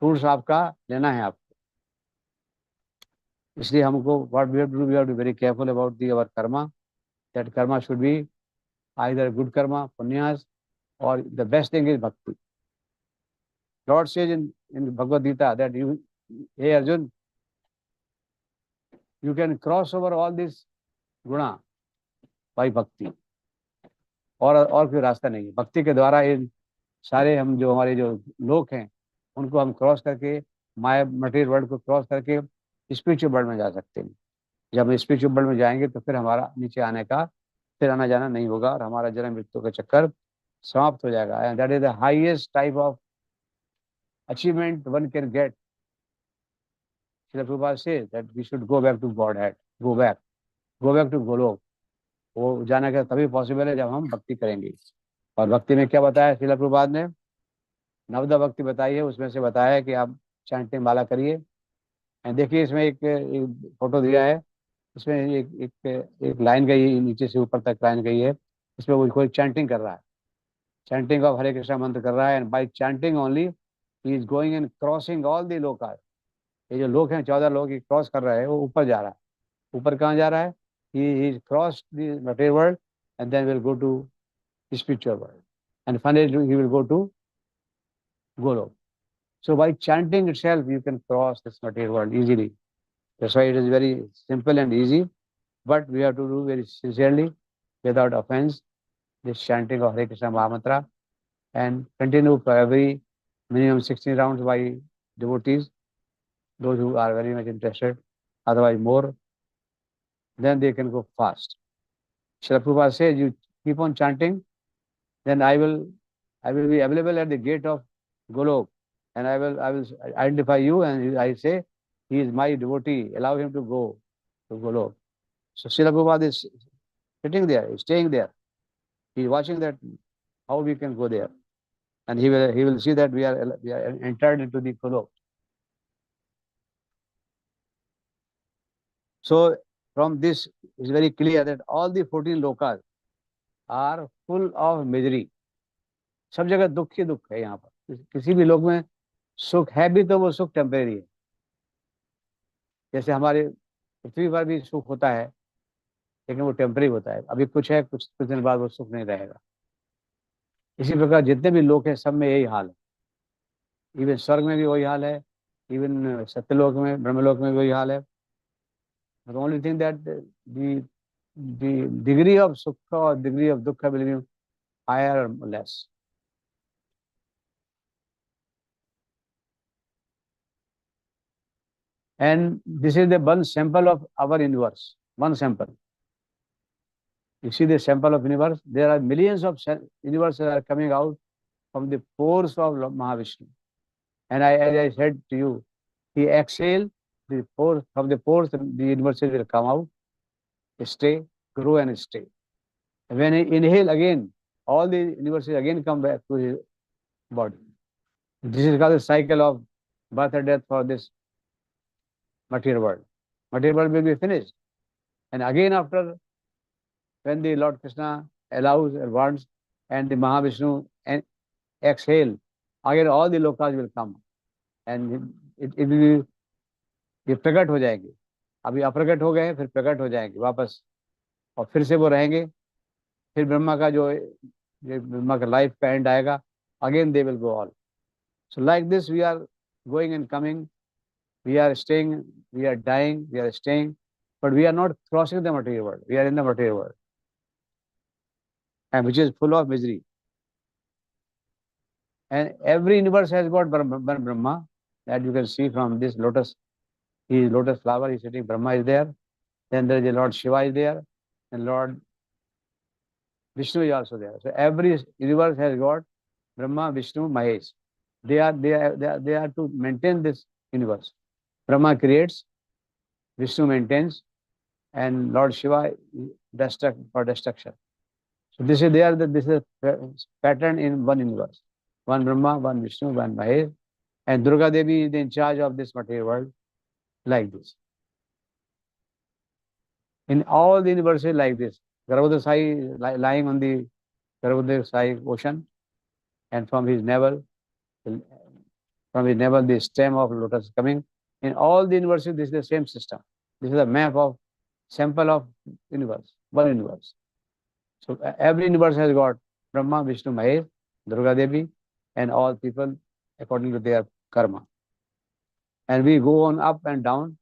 Fruits आपका लेना है आपको. इसलिए हमको what we have to do, we have to be very careful about our karma. That karma should be either good karma, punyas, or the best thing is bhakti. Lord says in Bhagavad Gita that hey Arjun, you can cross over all this guna by bhakti. और कोई रास्ता नहीं है. भक्ति के द्वारा इन सारे हम जो हमारे जो लोग हैं उनको हम क्रॉस करके माया मटेरियल वर्ल्ड को क्रॉस करके स्पिरिचुअल वर्ल्ड में जा सकते हैं. जब हम स्पिरिचुअल वर्ल्ड में जाएंगे तो फिर हमारा नीचे आने का फिर आना जाना नहीं होगा और हमारा जन्म मृत्यु का चक्कर समाप्त हो जाएगा. And that is the highest type of achievement one can get. Srila Prabhupada says that we should go back to Godhead, go back to Golok. वो जाने का तभी पॉसिबल है जब हम भक्ति करेंगे. और भक्ति में क्या बताया श्रील प्रभुपाद ने? नवदा भक्ति बताई है, उसमें से बताया है कि आप चैंटिंग माला करिए. देखिए इसमें एक फोटो दिया है, इसमें एक लाइन गई नीचे से ऊपर तक लाइन गई है. इसमें वो कोई चैंटिंग कर रहा है, चैंटिंग ऑफ हरे कृष्णा मंत्र कर रहा है. And bye chanting only he is going and crossing all the लोका. ये जो लोग हैं 14 लोग क्रॉस कर रहे हैं, वो ऊपर जा रहा है. ऊपर कहाँ जा रहा है? He is cross the material world and then will go to spiritual world, and finally he will go to Golok. So by chanting itself you can cross this material world easily. That's why it is very simple and easy, but we have to do very sincerely without offense this chanting of Hare Krishna Mahamantra and continue for every minimum 16 rounds by devotees, those who are very much interested, otherwise more, then they can go fast. Srila Prabhupada says you keep on chanting, then I will be available at the gate of Golok, and I will identify you, and I say he is my devotee. Allow him to go to Golok. So Srila Prabhupada is sitting there, he's staying there. He is watching that how we can go there, and he will see that we are entered into the Golok. So from this is very clear that all the 14 lokas are full of misery. सब जगह दुख ही दुख है. यहाँ पर किसी भी लोक में सुख है भी तो वो सुख टेम्परेरी है. जैसे हमारे पृथ्वी पर भी सुख होता है लेकिन वो टेम्परेरी होता है. अभी कुछ है, कुछ दिन बाद वो सुख नहीं रहेगा. इसी प्रकार जितने भी लोग हैं सब में यही हाल है. इवन स्वर्ग में भी वही हाल है, इवन सत्यलोक में ब्रह्मलोक में भी वही हाल है. The only thing that the degree of sukha or degree of dukkha will be higher or less. And this is the one sample of our universe. One sample. You see the sample of universe. There are millions of universes that are coming out from the pores of Mahavishnu. And as I said to you, he exhales from the pores, the universes will come out, stay, grow and stay. When he inhale again, all the universes again come back to his body. This is called the cycle of birth and death for this material world. Material world will be finished. And again after, when the Lord Krishna allows or wants and the Mahavishnu and exhale, again all the lokas will come. And it will ये प्रकट हो जाएंगे. अभी अप्रकट हो गए, फिर प्रकट हो जाएंगे वापस, और फिर से वो रहेंगे. फिर ब्रह्मा का जो ब्रह्मा का लाइफ का एंड आएगा, again they will go all. So like this we are going and coming, we are staying, we are dying, we are staying, but we are not crossing the material world. We are in the material world, and which is full of misery. And every universe has got Brahma, that you can see from this lotus. He is lotus flower, he is sitting, Brahma is there. Then there is a Lord Shiva is there, and Lord Vishnu is also there. So every universe has got Brahma, Vishnu, Mahesh. They are to maintain this universe. Brahma creates, Vishnu maintains, and Lord Shiva for destruction. So this is a pattern in one universe. One Brahma, one Vishnu, one Mahesh, and Durga Devi is in charge of this material world, like this. In all the universes like this, Garbhoda Sai lying on the Garbhoda Sai ocean, and from his navel, the stem of lotus coming. In all the universes, this is the same system. This is a map of sample of universe, one universe. So every universe has got Brahma, Vishnu, Mahesh, Durga Devi, and all people according to their karma. And we go on up and down,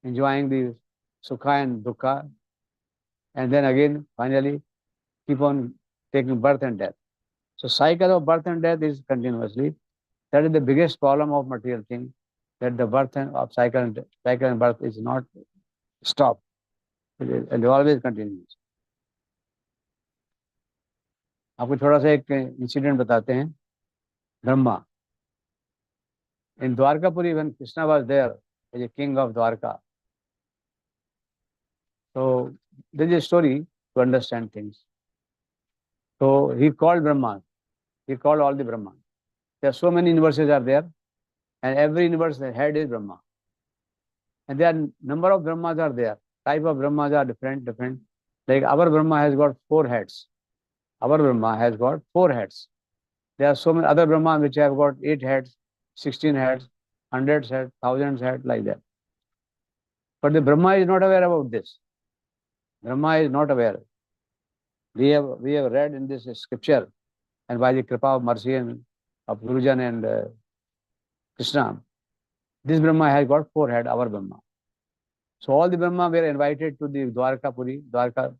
enjoying the Sukha and Dukkha, and then again, finally, keep on taking birth and death. So cycle of birth and death is continuously. That is the biggest problem of material thing, that the birth of cycle and birth is not stopped. It always continues. आपको थोड़ा सा एक incident बताते हैं. Brahma. In Dwarkapuri, when Krishna was there as a king of Dwarka, so there is a story to understand things. So he called Brahma. He called all the Brahma. There are so many universes are there, and every universe head is Brahma. And there are number of Brahmas are there. Type of Brahmas are different. Like our Brahma has got 4 heads. Our Brahma has got 4 heads. There are so many other Brahma which have got 8 heads, 16 heads, 100 heads, 1000 heads, like that. But the Brahma is not aware about this. Brahma is not aware. We have read in this scripture, and by the kripa of mercy and of Gurujan and Krishna, this Brahma has got 4 heads, our Brahma. So all the Brahma were invited to the Dwarka,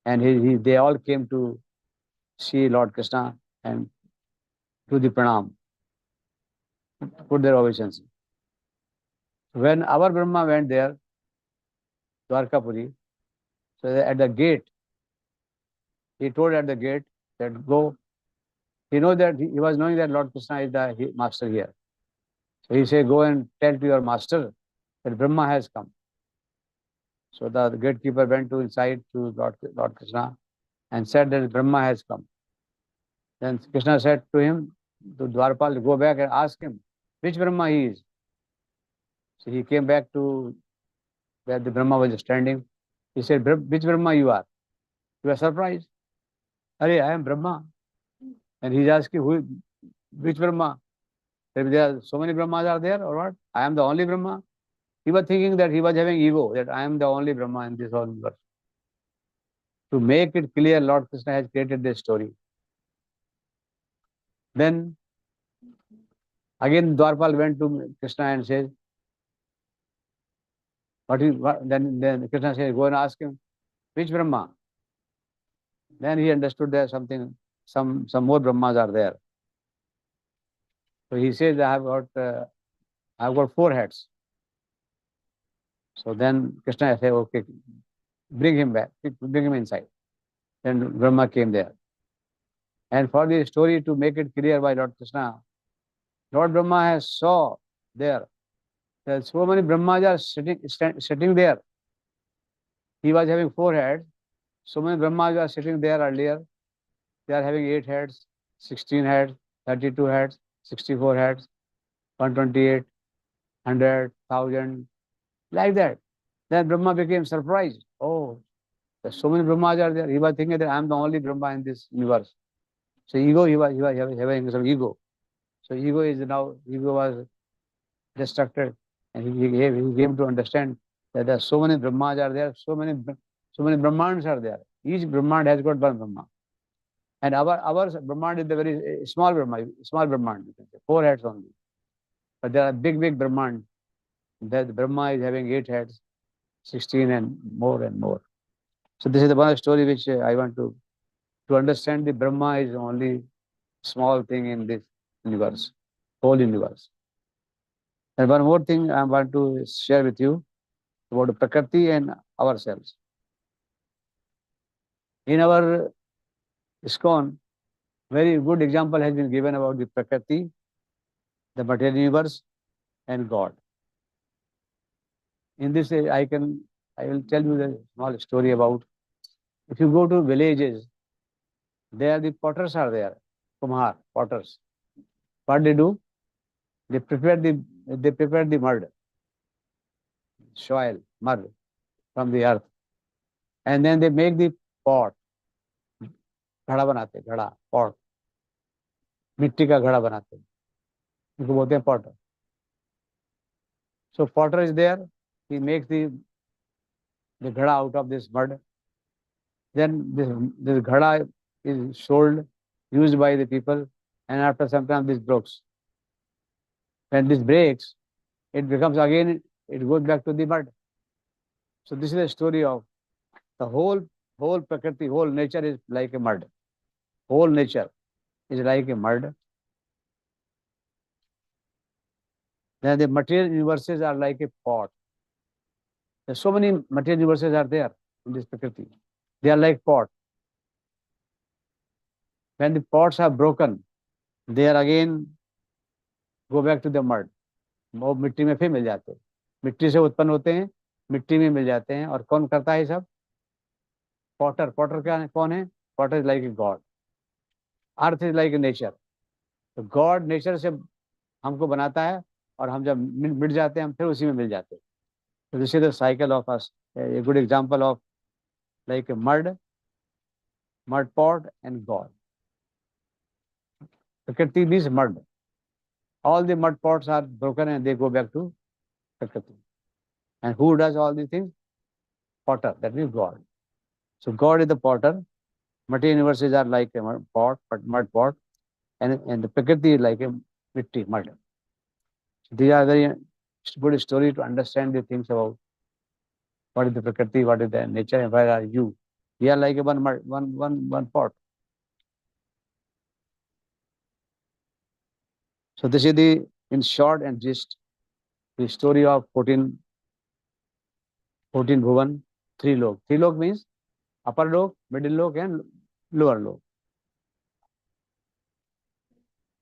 and they all came to see Lord Krishna and do the pranam, put their obeisance. When our Brahma went there, Dwarkapuri, so at the gate, he told at the gate that go. He knows that he was knowing that Lord Krishna is the master here. So he said, go and tell to your master that Brahma has come. So the gatekeeper went to inside to Lord Krishna and said that Brahma has come. Then Krishna said to him, to Dwarpal, go back and ask him which Brahma he is. So he came back to where the Brahma was standing. He said, which Brahma you are? You are surprised. Are, I am Brahma. And he's asking, which Brahma? There are so many Brahmas are there or what? I am the only Brahma. He was thinking that he was having ego, that I am the only Brahma in this whole universe. To make it clear, Lord Krishna has created this story. Then again Dwarpal went to Krishna and said, then Krishna said, go and ask him, which Brahma? Then he understood that some more Brahmas are there. So he says, I have got 4 heads. So then Krishna said, okay, bring him back, bring him inside. Then Brahma came there. And for the story to make it clear by Lord Krishna, Lord Brahma has saw there There are so many Brahmas are sitting there. He was having 4 heads. So many Brahmas are sitting there earlier. They are having 8 heads, 16 heads, 32 heads, 64 heads, 128, 100, 1000, like that. Then Brahma became surprised. Oh, there's so many Brahmas are there. He was thinking that I'm the only Brahma in this universe. So he was having some ego. So ego was destructed, and he came to understand that there are so many Brahmas are there, so many Brahmans are there. Each Brahman has got one Brahma. And our Brahman is the very small Brahman, you can say, 4 heads only. But there are big Brahman. That Brahma is having 8 heads, 16 and more. So this is the one story which I want to understand. The Brahma is only small thing in this universe, whole universe. And one more thing I want to share with you about Prakriti and ourselves. In our ISKCON, very good example has been given about the Prakriti, the material universe, and God. In this, I will tell you the small story about, if you go to villages, there the potters are there, kumhar, potters. What they do? They prepare the mud, soil, mud from the earth, and then they make the pot. घड़ा बनाते, घड़ा, pot, मिट्टी का घड़ा बनाते, उनको बोलते हैं potter. So potter is there. He makes the घड़ा out of this mud. Then this घड़ा is sold, used by the people, and after some time this breaks. When this breaks, it becomes again, it goes back to the mud. So this is the story of the whole Prakriti, whole nature is like a mud. Whole nature is like a mud. Then the material universes are like a pot. There's so many material universes are there in this Prakriti. They are like pot. When the pots are broken, they are again go back to the mud. वो मिट्टी में फिर मिल जाते हैं. मिट्टी से उत्पन्न होते हैं, मिट्टी में मिल जाते हैं. और कौन करता है सब? पॉटर. पॉटर क्या है? कौन है? Potter is like a god. Earth is like a nature. तो गॉड नेचर से हमको बनाता है, और हम जब मिट जाते हैं हम फिर उसी में मिल जाते हैं. तो this is the cycle of us. A good example of like a mud pot and God. Prakriti means mud. All the mud pots are broken and they go back to Prakriti. And who does all these things? Potter, that means God. So God is the potter. Material universes are like a mud pot, and the Prakriti is like a mitti, mud. So these are very good story to understand the things about what is the Prakriti, what is the nature, and where are you. We are like a one pot. So this is the, in short and gist, the story of 14 Bhuvan, 3 lok. 3 lok means upper lok, middle lok, and lower lok.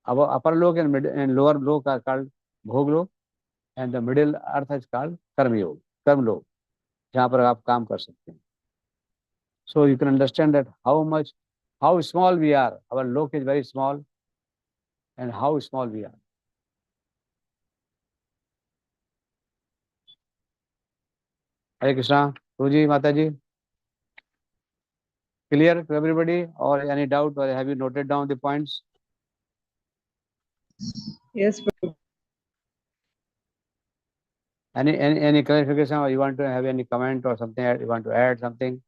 Our upper lok and lower lok are called bhog lok, and the middle earth is called karma lok, जहाँ पर आप काम कर सकते हैं. So you can understand that how small we are. Our lok is very small, and how small we are. Hare Krishna, Prabhuji, Mataji. Clear to everybody, or any doubt, or have you noted down the points? Yes. Any clarification, or you want to have any comment or something? You want to add something?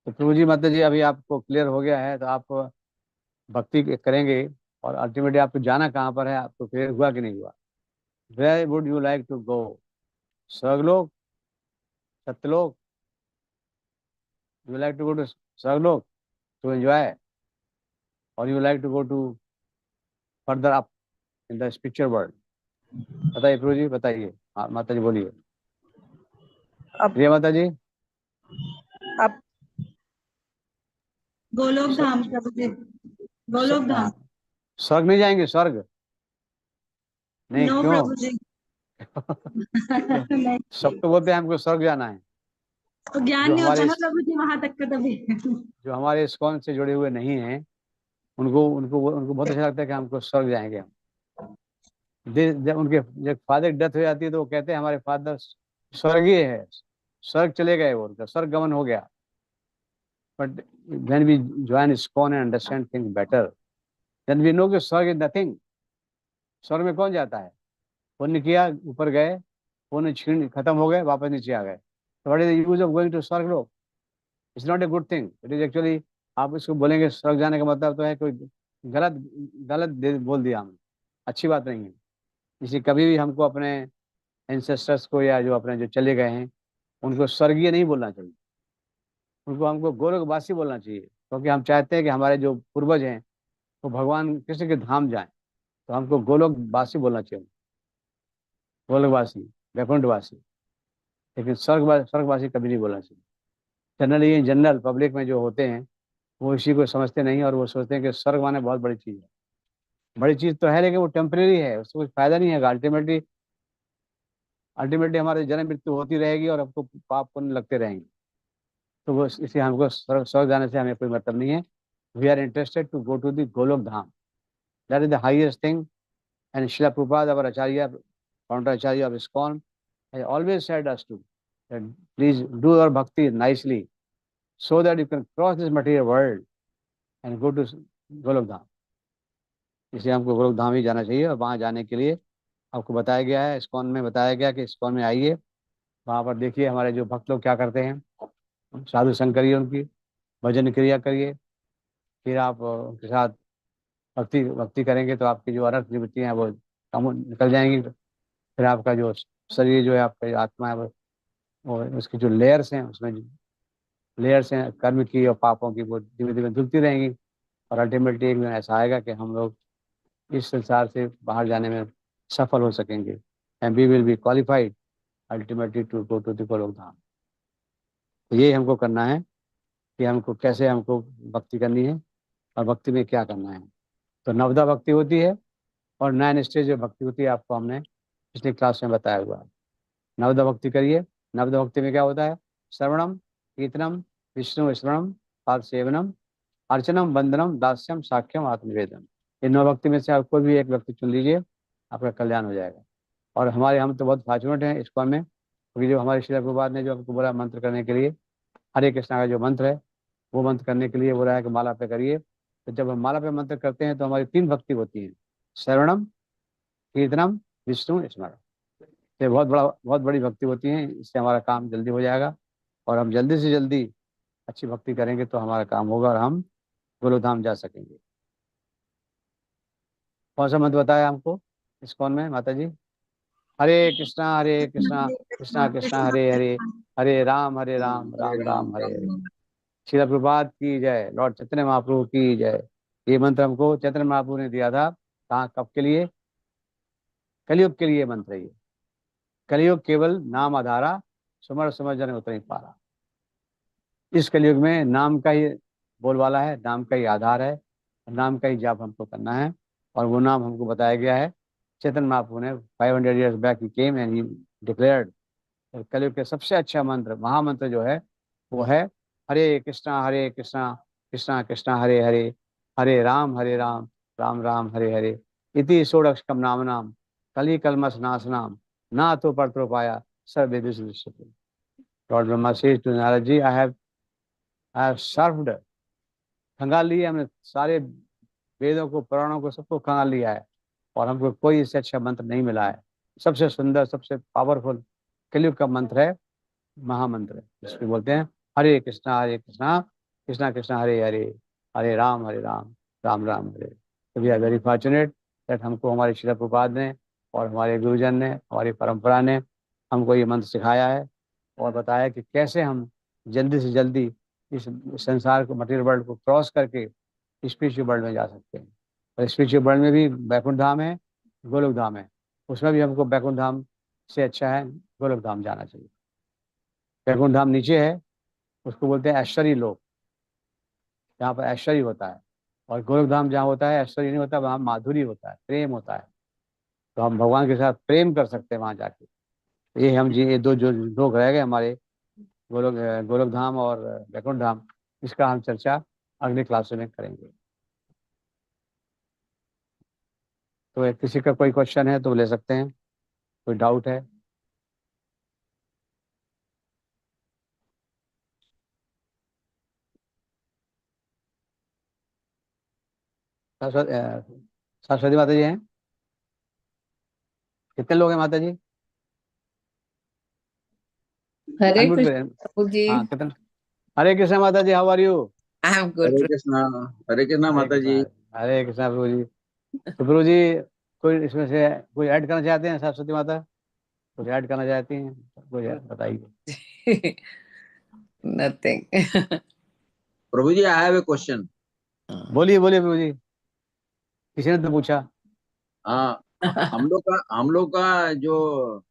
तो प्रभुजी माता जी, अभी आपको clear हो गया है, तो आप भक्ति करेंगे और अल्टीमेटली आपको जाना कहाँ पर है, आपको क्लियर हुआ कि नहीं हुआ? Where would you like to go? स्वर्गलोक, Satyalok? You like to go to स्वर्गलोक to enjoy, or you like to go to further up in the spiritual world? बताइए प्रभुजी, बताइए. हाँ माता जी बोलिए. प्रिया माता जी. अब गोलोक धाम प्रभु जी, गोलोक धाम। स्वर्ग नहीं जाएंगे? स्वर्ग नहीं, नो क्यों? प्रभु जी। नहीं, सब तो बोलते हैं हमको स्वर्ग जाना है। तो ज्ञान जो नहीं होता हमारे ना प्रभु जी वहां तक का तभी। जो हमारे इस्कॉन से जुड़े हुए नहीं हैं, उनको उनको उनको बहुत अच्छा लगता है कि हमको स्वर्ग जाएंगे हम। जब उनके जब फादर की डेथ हो जाती है तो वो कहते हैं हमारे फादर स्वर्गीय है, स्वर्ग चले गए, वो उनका स्वर्ग गमन हो गया। But when we join ISKCON and understand things better, then we know कि स्वर्ग इज नथिंग। स्वर्ग में कौन जाता है? पुण्य किया, ऊपर गए, पुण्य क्षीण खत्म हो गए, वापस नीचे आ गए। तो what is the use of going to Swarga Loka? It's not a good thing, it is actually. आप इसको बोलेंगे स्वर्ग जाने का मतलब तो है कोई गलत गलत बोल दिया हमने, अच्छी बात नहीं है। इसलिए कभी भी हमको अपने एंसेस्टर्स को या जो अपने जो चले गए हैं उनको स्वर्गीय नहीं बोलना चाहिए, उनको हमको गोलोकवासी बोलना चाहिए, क्योंकि हम चाहते हैं कि हमारे जो पूर्वज हैं वो भगवान कृष्ण के धाम जाएं। तो हमको गोलोकवासी बोलना चाहिए, गोलोकवासी, वैकुंठवासी। लेकिन स्वर्गवासी कभी नहीं बोलना चाहिए। जनरली जनरल पब्लिक में जो होते हैं वो इसी को समझते नहीं, और वो सोचते हैं कि स्वर्ग माने बहुत बड़ी चीज़ है। बड़ी चीज़ तो है लेकिन वो टेम्परेरी है, उससे कुछ फायदा नहीं है। अल्टीमेटली अल्टीमेटली हमारी जन्म मृत्यु होती रहेगी और हमको पाप पुण्य लगते रहेंगे। तो वो इसलिए हमको स्वर्ग जाने से हमें कोई मतलब नहीं है। We are interested to go to the Goloka Dham, that is the highest thing. And Srila Prabhupada our acharya, founder acharya of ISKCON, has always said us to that please do your bhakti nicely so that you can cross this material world and go to Golok धाम। इसलिए हमको गोलोक धाम ही जाना चाहिए, और वहाँ जाने के लिए आपको बताया गया है, ISKCON में बताया गया कि ISKCON में आइए, वहाँ पर देखिए हमारे जो भक्त लोग क्या करते हैं, साधु संग करिए, उनकी भजन क्रिया करिए। फिर आप उनके साथ भक्ति भक्ति करेंगे तो आपकी जो अनर्थ निवृत्तियाँ हैं वो कम निकल जाएंगी। फिर आपका जो शरीर जो है, आपका आत्मा है, वो उसकी जो लेयर्स हैं, उसमें लेयर्स हैं कर्म की और पापों की, वो धीमे धीमे धुलती रहेंगी। और अल्टीमेटली एक दिन ऐसा आएगा कि हम लोग इस संसार से बाहर जाने में सफल हो सकेंगे, and we will be qualified ultimately to go to the Goloka Dham. तो ये हमको करना है कि हमको कैसे हमको भक्ति करनी है और भक्ति में क्या करना है। तो नवदा भक्ति होती है और 9 स्टेज में भक्ति होती है, आपको हमने पिछली क्लास में बताया हुआ है। नवदा भक्ति करिए। नवदा भक्ति में क्या होता है? श्रवणम, कीर्तनम, विष्णु स्मरणम, पाद सेवनम, अर्चनम, वंदनम, दास्यम, साख्यम, आत्मनिवेदन। इन 9 भक्ति में से आप कोई भी एक व्यक्ति चुन लीजिए, आपका कल्याण हो जाएगा। और हम तो बहुत फॉर्चुनेट हैं ISKCON में, क्योंकि जो हमारे श्रील प्रभुपाद ने जो हमको बोला मंत्र करने के लिए, हरे कृष्णा का जो मंत्र है, वो मंत्र करने के लिए बोला है कि माला पे करिए। तो जब हम माला पे मंत्र करते हैं तो हमारी 3 भक्ति होती है, श्रवणम, कीर्तनम, विष्णु स्मरण। ये बहुत बड़ी भक्ति होती है। इससे हमारा काम जल्दी हो जाएगा, और हम जल्दी से जल्दी अच्छी भक्ति करेंगे तो हमारा काम होगा और हम गोलोकधाम जा सकेंगे। कौन सा मंत्र बताया हमको ISKCON में माता जी? हरे कृष्णा कृष्णा कृष्णा हरे हरे, हरे राम राम राम हरे हरे। श्रील प्रभुपाद की जय, लॉर्ड चैतन्य महाप्रभु की जय। ये मंत्र हमको चैतन्य महाप्रभु ने दिया था। कहाँ, कब के लिए? कलयुग के लिए मंत्र है ये। कलयुग केवल नाम आधारा, सुमर समझ जन उतर नहीं पा रहा। इस कलयुग में नाम का ही बोलबाला है, नाम का ही आधार है, नाम का ही जाप हमको करना है। और वो नाम हमको बताया गया है। चेतन महाप्रभु ने 500 years back he came and he declared कलयुग के सबसे अच्छा मंत्र, महामंत्र जो है वो है हरे कृष्णा कृष्णा कृष्णा हरे हरे, हरे राम राम राम हरे हरे, इति षोडशकम नाम नाम कली कलमस नाशनाम, ना तो पर पाया सर्व विदुषि। Lord Brahma says to Narad ji, I have served, खंगाल लिया हमने सारे वेदों को, पुराणों को, सबको खंगाल लिया है, और हमको कोई इससे अच्छा मंत्र नहीं मिला है। सबसे सुंदर, सबसे पावरफुल कलयुग का मंत्र है, महामंत्र है, जिसमें बोलते हैं हरे कृष्णा कृष्णा कृष्णा हरे हरे, हरे राम राम राम हरे। तो we are very fortunate that हमको हमारे श्रील प्रभुपाद ने और हमारे गुरुजन ने, हमारी परंपरा ने हमको ये मंत्र सिखाया है और बताया कि कैसे हम जल्दी से जल्दी इस संसार को, मटेरियल वर्ल्ड को क्रॉस करके स्पिरिचुअल वर्ल्ड में जा सकते हैं। और स्पिरिचुअल वर्ल्ड में भी बैकुंठ धाम है, गोलोक धाम है। उसमें भी हमको बैकुंठ धाम से अच्छा है गोलोक धाम जाना चाहिए। बैकुंठ धाम नीचे है उसको बोलते हैं ऐश्वर्य लोक, जहाँ पर ऐश्वर्य होता है। और गोरखधाम जहाँ होता है ऐश्वर्य नहीं होता, वहाँ माधुरी होता है, प्रेम होता है। तो हम भगवान के साथ प्रेम कर सकते हैं वहाँ जाके। ये हम जी, ये दो जो लोग रह गए हमारे, गोरखधाम और वैकुंठ धाम, इसका हम चर्चा अगली क्लास में करेंगे। तो किसी का कोई क्वेश्चन है तो ले सकते हैं, कोई डाउट है? सरस्वती माता जी हैं? कितने लोग हैं माता जी? हरे अनम्यूट कृष्ण करें। प्रभु जी। हाँ, कितने? हरे कृष्णा माता जी, how are you? I am good. Hare Krishna. Hare Krishna Hare माता कृष्णा। जी। हरे कृष्णा प्रभु जी। तो प्रभु जी, कोई इसमें से कोई ऐड करना चाहते हैं? सरस्वती माता कुछ ऐड करना चाहती हैं? कुछ बताइए। Nothing. Prabhu ji, I have a question. बोलिए बोलिए प्रभु जी, किसी ने तो पूछा। हाँ, हम लोग का जो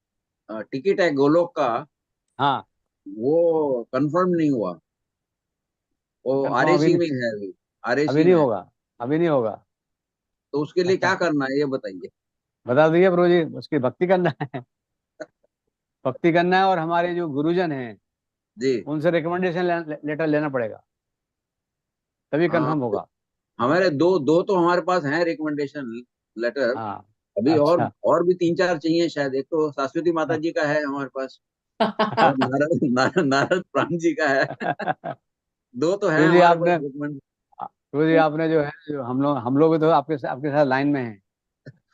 टिकट है गोलोक का, हाँ, वो कंफर्म नहीं हुआ। वो कंफर्म आरएसी में है अभी। अभी आरएसी नहीं में। होगा, अभी नहीं होगा। तो उसके लिए क्या करना है ये बताइए। बता दीजिए प्रभु जी, उसकी भक्ति करना है। भक्ति करना है, और हमारे जो गुरुजन हैं जी। उनसे रिकमेंडेशन लेटर लेना पड़ेगा, तभी हाँ, कंफर्म होगा। हमारे दो दो तो हमारे पास हैं रिकमेंडेशन लेटर। हाँ, अभी अच्छा। और भी 3-4 चाहिए शायद। एक तो सरस्वती माता जी का है हमारे पास, और नारद प्राण जी का है। दो तो है प्रभु जी हमारे पास आपने रिकमेंड। प्रभु जी आपने जो है, जो हम लोग तो आपके साथ लाइन में हैं।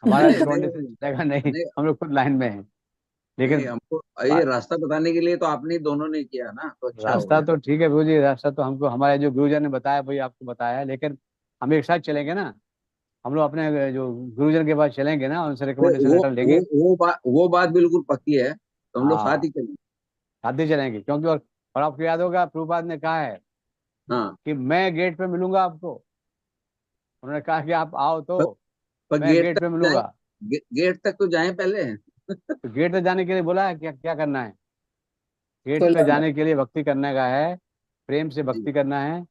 हमारा रिकमेंडेशन नहीं, चलेगा नहीं, नहीं, हम लोग खुद लाइन में हैं। नहीं, लेकिन हमको ये रास्ता बताने के लिए तो आपने ही दोनों ने किया ना, तो अच्छा हो रास्ता गया। तो ठीक है प्रभु जी, रास्ता तो हमको हमारे जो गुरुजन ने बताया वही आपको बताया है, लेकिन हम एक साथ चलेंगे ना। हम लोग अपने जो गुरुजन के पास चलेंगे ना, उनसे तो रिकमेंडेशन वो लेटर वो लेंगे। वो बात बिल्कुल पक्की है, तो हम लोग साथ हाँ, ही चलेंगे। साथ ही चलेंगे, क्योंकि और आपको याद होगा प्रभुपाद ने कहा है हाँ, कि मैं गेट पे मिलूंगा आपको। उन्होंने कहा कि आप आओ तो पर, पर मैं गेट गेट तक पे जाए। मिलूंगा। गेट तक तो जाए पहले। तो गेट पे जाने के लिए बोला है, क्या क्या करना है? गेट पे फुल जाने के लिए भक्ति करने का है, प्रेम से जी। भक्ति करना है।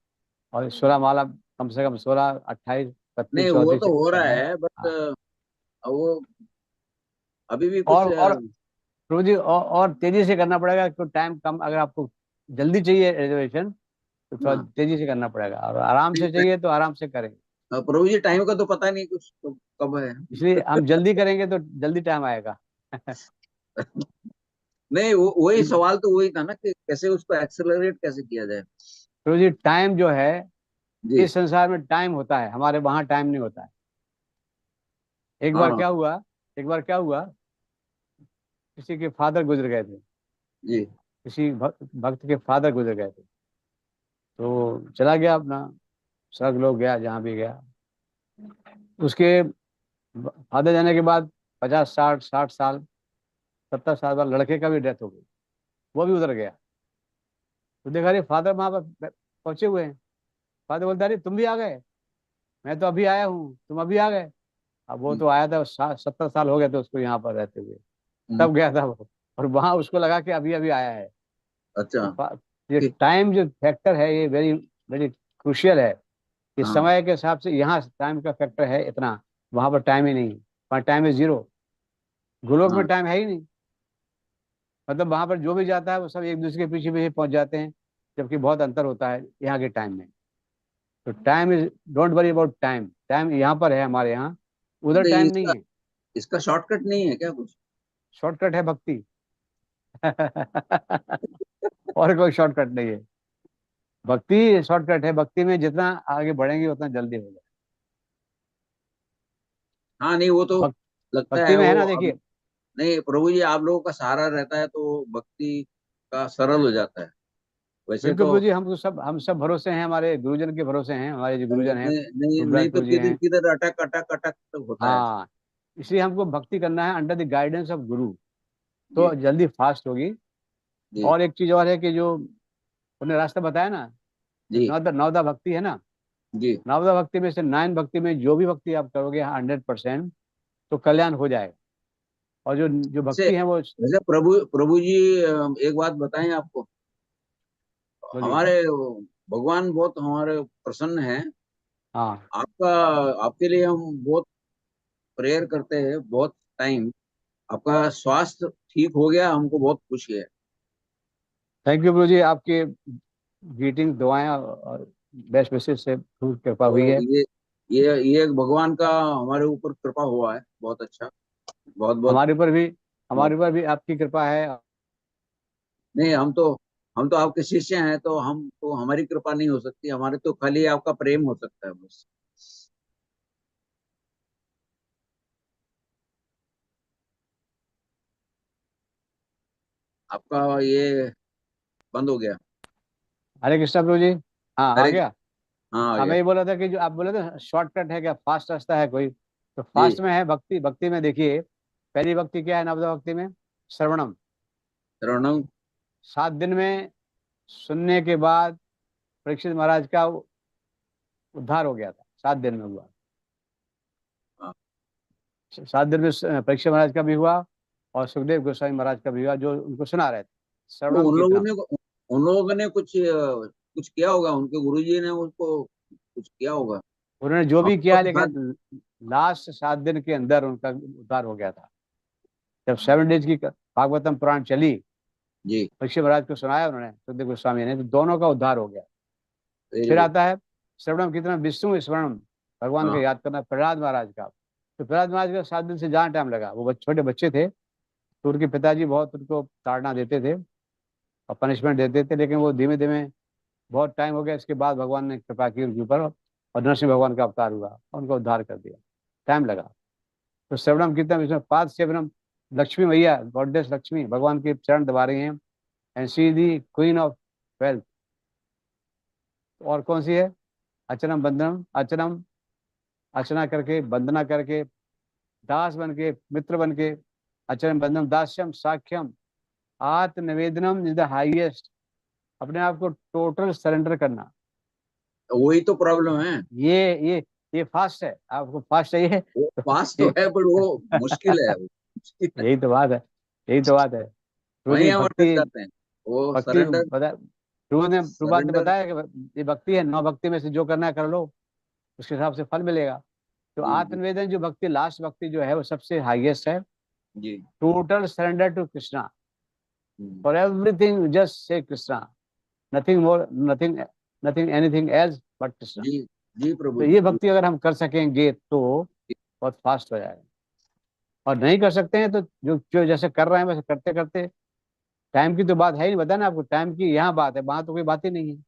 और 16 माला, कम से कम 16, 28, 32, नहीं, वो 34 तो हो रहा करना है। है, बट हाँ। वो अभी भी कुछ और प्रभु जी, और तेजी से करना पड़ेगा, क्योंकि टाइम कम। अगर आपको जल्दी चाहिए रिजर्वेशन तो थोड़ा हाँ। तेजी से करना पड़ेगा, और आराम नहीं, से चाहिए तो आराम से करेंगे। प्रभु जी, टाइम का तो पता नहीं कुछ तो कब है। इसलिए हम जल्दी करेंगे तो जल्दी टाइम आएगा। नहीं, वही सवाल तो वही था ना कि कैसे उसको एक्सेलरेट कैसे किया जाए। प्रभु जी, टाइम जो है, जी। इस संसार में टाइम होता है, हमारे वहां टाइम नहीं होता है। एक बार हाँ। क्या हुआ, एक बार क्या हुआ, किसी के फादर गुजर गए थे। जी। किसी भक्त के फादर गुजर गए थे। तो चला गया अपना, स्वर्ग लोग गया, जहाँ भी गया। उसके फादर जाने के बाद 50, 60, 60 साल, 70 साल बाद लड़के का भी डेथ हो गई, वो भी उधर गया। तो देखा रे, फादर वहां पर पहुंचे हुए हैं। फादर बोलता, अरे तुम भी आ गए, मैं तो अभी आया हूँ, तुम अभी आ गए। अब वो तो आया था, 70 साल हो गए थे उसको यहाँ पर रहते हुए, हम्म, तब गया था वो। और वहां उसको लगा कि अभी अभी आया है। अच्छा। तो ये टाइम जो फैक्टर है, ये वेरी वेरी क्रुशियल है। कि हाँ। समय के हिसाब से यहाँ टाइम का फैक्टर है इतना, वहां पर टाइम ही नहीं। वहाँ टाइम इज जीरो। गोलोक में हाँ। टाइम है ही नहीं। मतलब वहां पर जो भी जाता है वो सब एक दूसरे के पीछे पीछे पहुंच जाते हैं, जबकि बहुत अंतर होता है यहाँ के टाइम में। तो time is, don't worry about time. Time यहाँ पर है हमारे यहाँ, उधर नहीं, टाइम नहीं इसका है। इसका शॉर्टकट नहीं है क्या कुछ? शॉर्टकट है भक्ति। और कोई शॉर्टकट नहीं है। भक्ति शॉर्टकट है। भक्ति में जितना आगे बढ़ेंगे उतना जल्दी होगा। हाँ, नहीं, वो तो भक्ति लगता भक्ति है में है वो ना, अब। देखिए। नहीं प्रभु जी, आप लोगों का सहारा रहता है तो भक्ति का सरल हो जाता है। वैसे बिल्कुल तो प्रभु जी, हम सब भरोसे हैं, हमारे गुरुजन के भरोसे हैं। हमारे जो गुरुजन हैं, नहीं, नहीं, नहीं, गुरुराज तो प्रभु जी किधर हैं। किधर अटक अटक अटक तो होता है। हाँ, इसलिए हमको भक्ति करना है अंडर द गाइडेंस ऑफ गुरु, तो जी। जल्दी फास्ट होगी। जी। और एक चीज और है कि जो उन्हें रास्ता बताया ना, जी। नवदा भक्ति है ना। जी। नवदा भक्ति में से 9 भक्ति में जो भी भक्ति आप करोगे 100%, तो कल्याण हो जाएगा। और जो जो वैसे भक्ति है वो, वैसे प्रभु प्रभु जी, एक बात बताएं आपको। बोलिए। हमारे भगवान बहुत हमारे प्रसन्न हैं। हाँ, आपका आपके लिए हम बहुत प्रेयर करते हैं बहुत टाइम। आपका स्वास्थ्य ठीक हो गया, हमको बहुत खुशी है। थैंक यू प्रभु जी, आपकी ग्रीटिंग दुआएं और बेस्ट विशेष से खूब कृपा हुई तो है। ये भगवान का हमारे ऊपर कृपा हुआ है, बहुत अच्छा। बहुत बहुत हमारे ऊपर भी धन्यवाद। हमारे ऊपर भी आपकी कृपा है। नहीं, हम तो आपके शिष्य हैं, तो हम तो हमारी कृपा नहीं हो सकती, हमारे तो खाली आपका प्रेम हो सकता है बस। आपका ये बंद हो गया। हरे कृष्णा प्रभु जी। हाँ, आ अरे, गया। हाँ आ हाँ, मैं गया। ये बोल रहा था कि जो आप बोले थे शॉर्टकट है क्या, फास्ट रास्ता है कोई, तो जी। फास्ट में है भक्ति। भक्ति में देखिए, पहली भक्ति क्या है नवदा भक्ति में? श्रवणम। शरणम। 7 दिन में सुनने के बाद परीक्षित महाराज का उद्धार हो गया था, 7 दिन में हुआ। हाँ। 7 दिन में परीक्षित महाराज का भी हुआ और सुखदेव गोस्वामी महाराज का भी हुआ, जो उनको सुना रहे थे तो श्रवणम कीर्तनम। उन लोगों ने कुछ किया होगा, उनके गुरुजी ने उसको कुछ किया होगा। उन्होंने जो हम भी तो किया, साथ। लेकिन लास्ट 7 दिन के अंदर उनका उद्धार हो गया था। जब 7 डेज की भागवतम पुराण चली, जी। परीक्षित महाराज को सुनाया उन्होंने सुखदेव गोस्वामी ने, तो दोनों का उद्धार हो गया। वेरी फिर गुड। आता है श्रवणम कीर्तनम विष्णु स्मरणम, भगवान का हाँ। याद करना, प्रहलाद महाराज का। तो प्रहलाद महाराज का 7 दिन से जहाँ टाइम लगा, वो छोटे बच्चे थे, तो उनके पिताजी बहुत उनको ताड़ना देते थे और पनिशमेंट देते थे, लेकिन वो धीमे धीमे, बहुत टाइम हो गया इसके बाद भगवान ने कृपा की उनके ऊपर और नरसिंह भगवान का अवतार हुआ और उनका उद्धार कर दिया। टाइम लगा। तो श्रवणम कीर्तन इसमें पाद सेवनम, लक्ष्मी मैया, गॉडेस लक्ष्मी भगवान के चरण दबा रही हैं, and she the queen of wealth. और कौन सी है? अचनम बंदनम, अचनम, अर्चना करके, वंदना करके, दास बन के, मित्र बन के, अचरम बंधनम, दास्यम, साख्यम, आत्मनिवेदनम इज द हाईएस्ट। अपने आप को टोटल सरेंडर करना। वही तो प्रॉब्लम है। ये ये ये फास्ट है, आपको फास्ट चाहिए वो तो पास तो ये है, पर वो मुश्किल है, वो मुश्किल है। यही तो बात है, यही तो बात है। प्रभु वहीं जी हम अटक भक्ति, जाते हैं। वो भक्ति सरेंडर। बता, प्रभुपाद ने सरेंडर। बताया कि ये भक्ति है, 9 भक्ति में से जो करना है कर लो, उसके हिसाब से फल मिलेगा। तो जी जी आत्मनिवेदन जो भक्ति, लास्ट भक्ति जो है, वो सबसे हाईएस्ट है। जी। Total surrender to Krishna, hmm. For everything just say Krishna, nothing more, nothing, nothing anything else but Krishna. जी जी तो प्रभु ये जी। भक्ति अगर हम कर सकेंगे तो बहुत फास्ट हो जाएगा। और नहीं कर सकते हैं तो जो जो जैसे कर रहे हैं वैसे करते करते, टाइम की तो बात है ही नहीं, बताया ना आपको, टाइम की यहाँ बात है, वहां तो कोई बात ही नहीं है।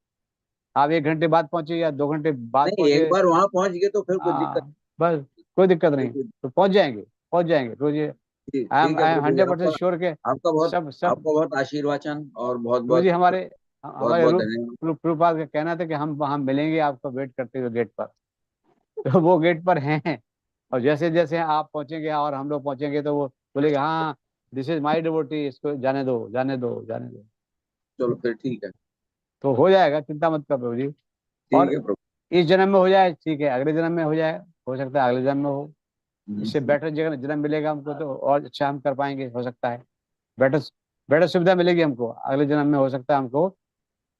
आप 1 घंटे बाद पहुंचे या 2 घंटे बाद नहीं, एक पहुंचे, बार वहां पहुंच गए तो फिर कोई दिक्कत बस कोई दिक्कत नहीं, नहीं। तो पहुंच जाएंगे, पहुंच जाएंगे रोज। जी, आई एम ठीक है I am Prabhu ji. 100% sure के आपका सब बहुत आशीर्वाचन और बहुत रोज ही बहुत बहुत हमारे बहुत धन्यवाद। प्रभुपाद का कहना था कि हम वहां मिलेंगे आपको वेट करते हुए गेट पर। तो वो गेट पर हैं, और जैसे जैसे आप पहुंचेंगे और हम लोग पहुंचेंगे तो वो बोलेगे हाँ, दिस इज माई डिवोटी, इसको जाने दो, जाने दो, जाने दो। चलो फिर ठीक है। तो हो जाएगा, चिंता मत कर प्रभु जी। ठीक और है प्रभु। इस जन्म में हो जाए ठीक है, अगले जन्म में हो जाए, हो सकता है अगले जन्म में हो, इससे हम्म। बेटर जगह जन्म मिलेगा हमको तो और अच्छा हम कर पाएंगे, हो सकता है बेटर, बेटर सुविधा मिलेगी हमको अगले जन्म में। हो सकता है हमको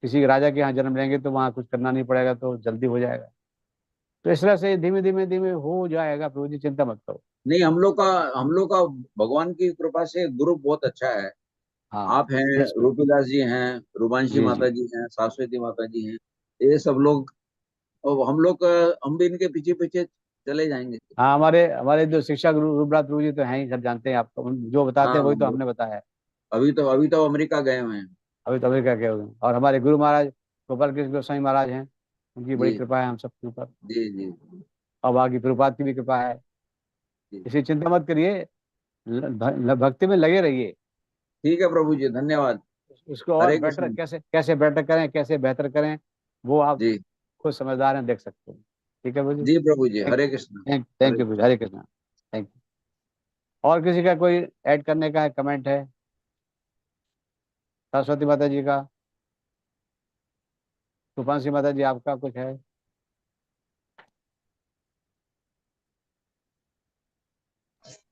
किसी राजा के यहाँ जन्म लेंगे तो वहाँ कुछ करना नहीं पड़ेगा, तो जल्दी हो जाएगा। तो इस तरह से धीमे धीमे धीमे हो जाएगा प्रभु जी, चिंता मत करो। नहीं, हम लोग का भगवान की कृपा से ग्रुप बहुत अच्छा है। हाँ, आप हैं, यस प्रभु। रूपीदास जी हैं, रूपांशी जी माता जी। जी हैं, सरस्वती माता जी हैं, ये सब लोग। और हम भी इनके पीछे पीछे चले जाएंगे। हाँ, हमारे हमारे जो शिक्षा गुरु रूपनाथ प्रभु जी तो हैं ही, सब जानते हैं आपको, जो बताते हाँ, हैं वही तो हमने बताया है। अभी तो अमेरिका गए हुए हैं। अभी तो अमेरिका के हो गए। और हमारे गुरु महाराज गोपाल कृष्ण गोस्वामी महाराज हैं, उनकी बड़ी जी कृपा है हम सबके ऊपर। जी जी और बाकी प्रभुपाद की भी कृपा है। जी। इसी चिंता मत करिए, भक्ति में लगे रहिए। ठीक है प्रभु जी, धन्यवाद। उसको और हरे बेटर कृष्ण। कैसे कैसे बेटर करें, कैसे बेहतर करें, वो आप जी खुद समझदार हैं, देख सकते हैं। ठीक है भाई। जी प्रभु जी, thank Hare Krishna. Thank you, Hare Krishna. Thank you. और किसी का कोई ऐड करने का है, कमेंट है? सरस्वती माता जी का, तूफान माता जी आपका कुछ है?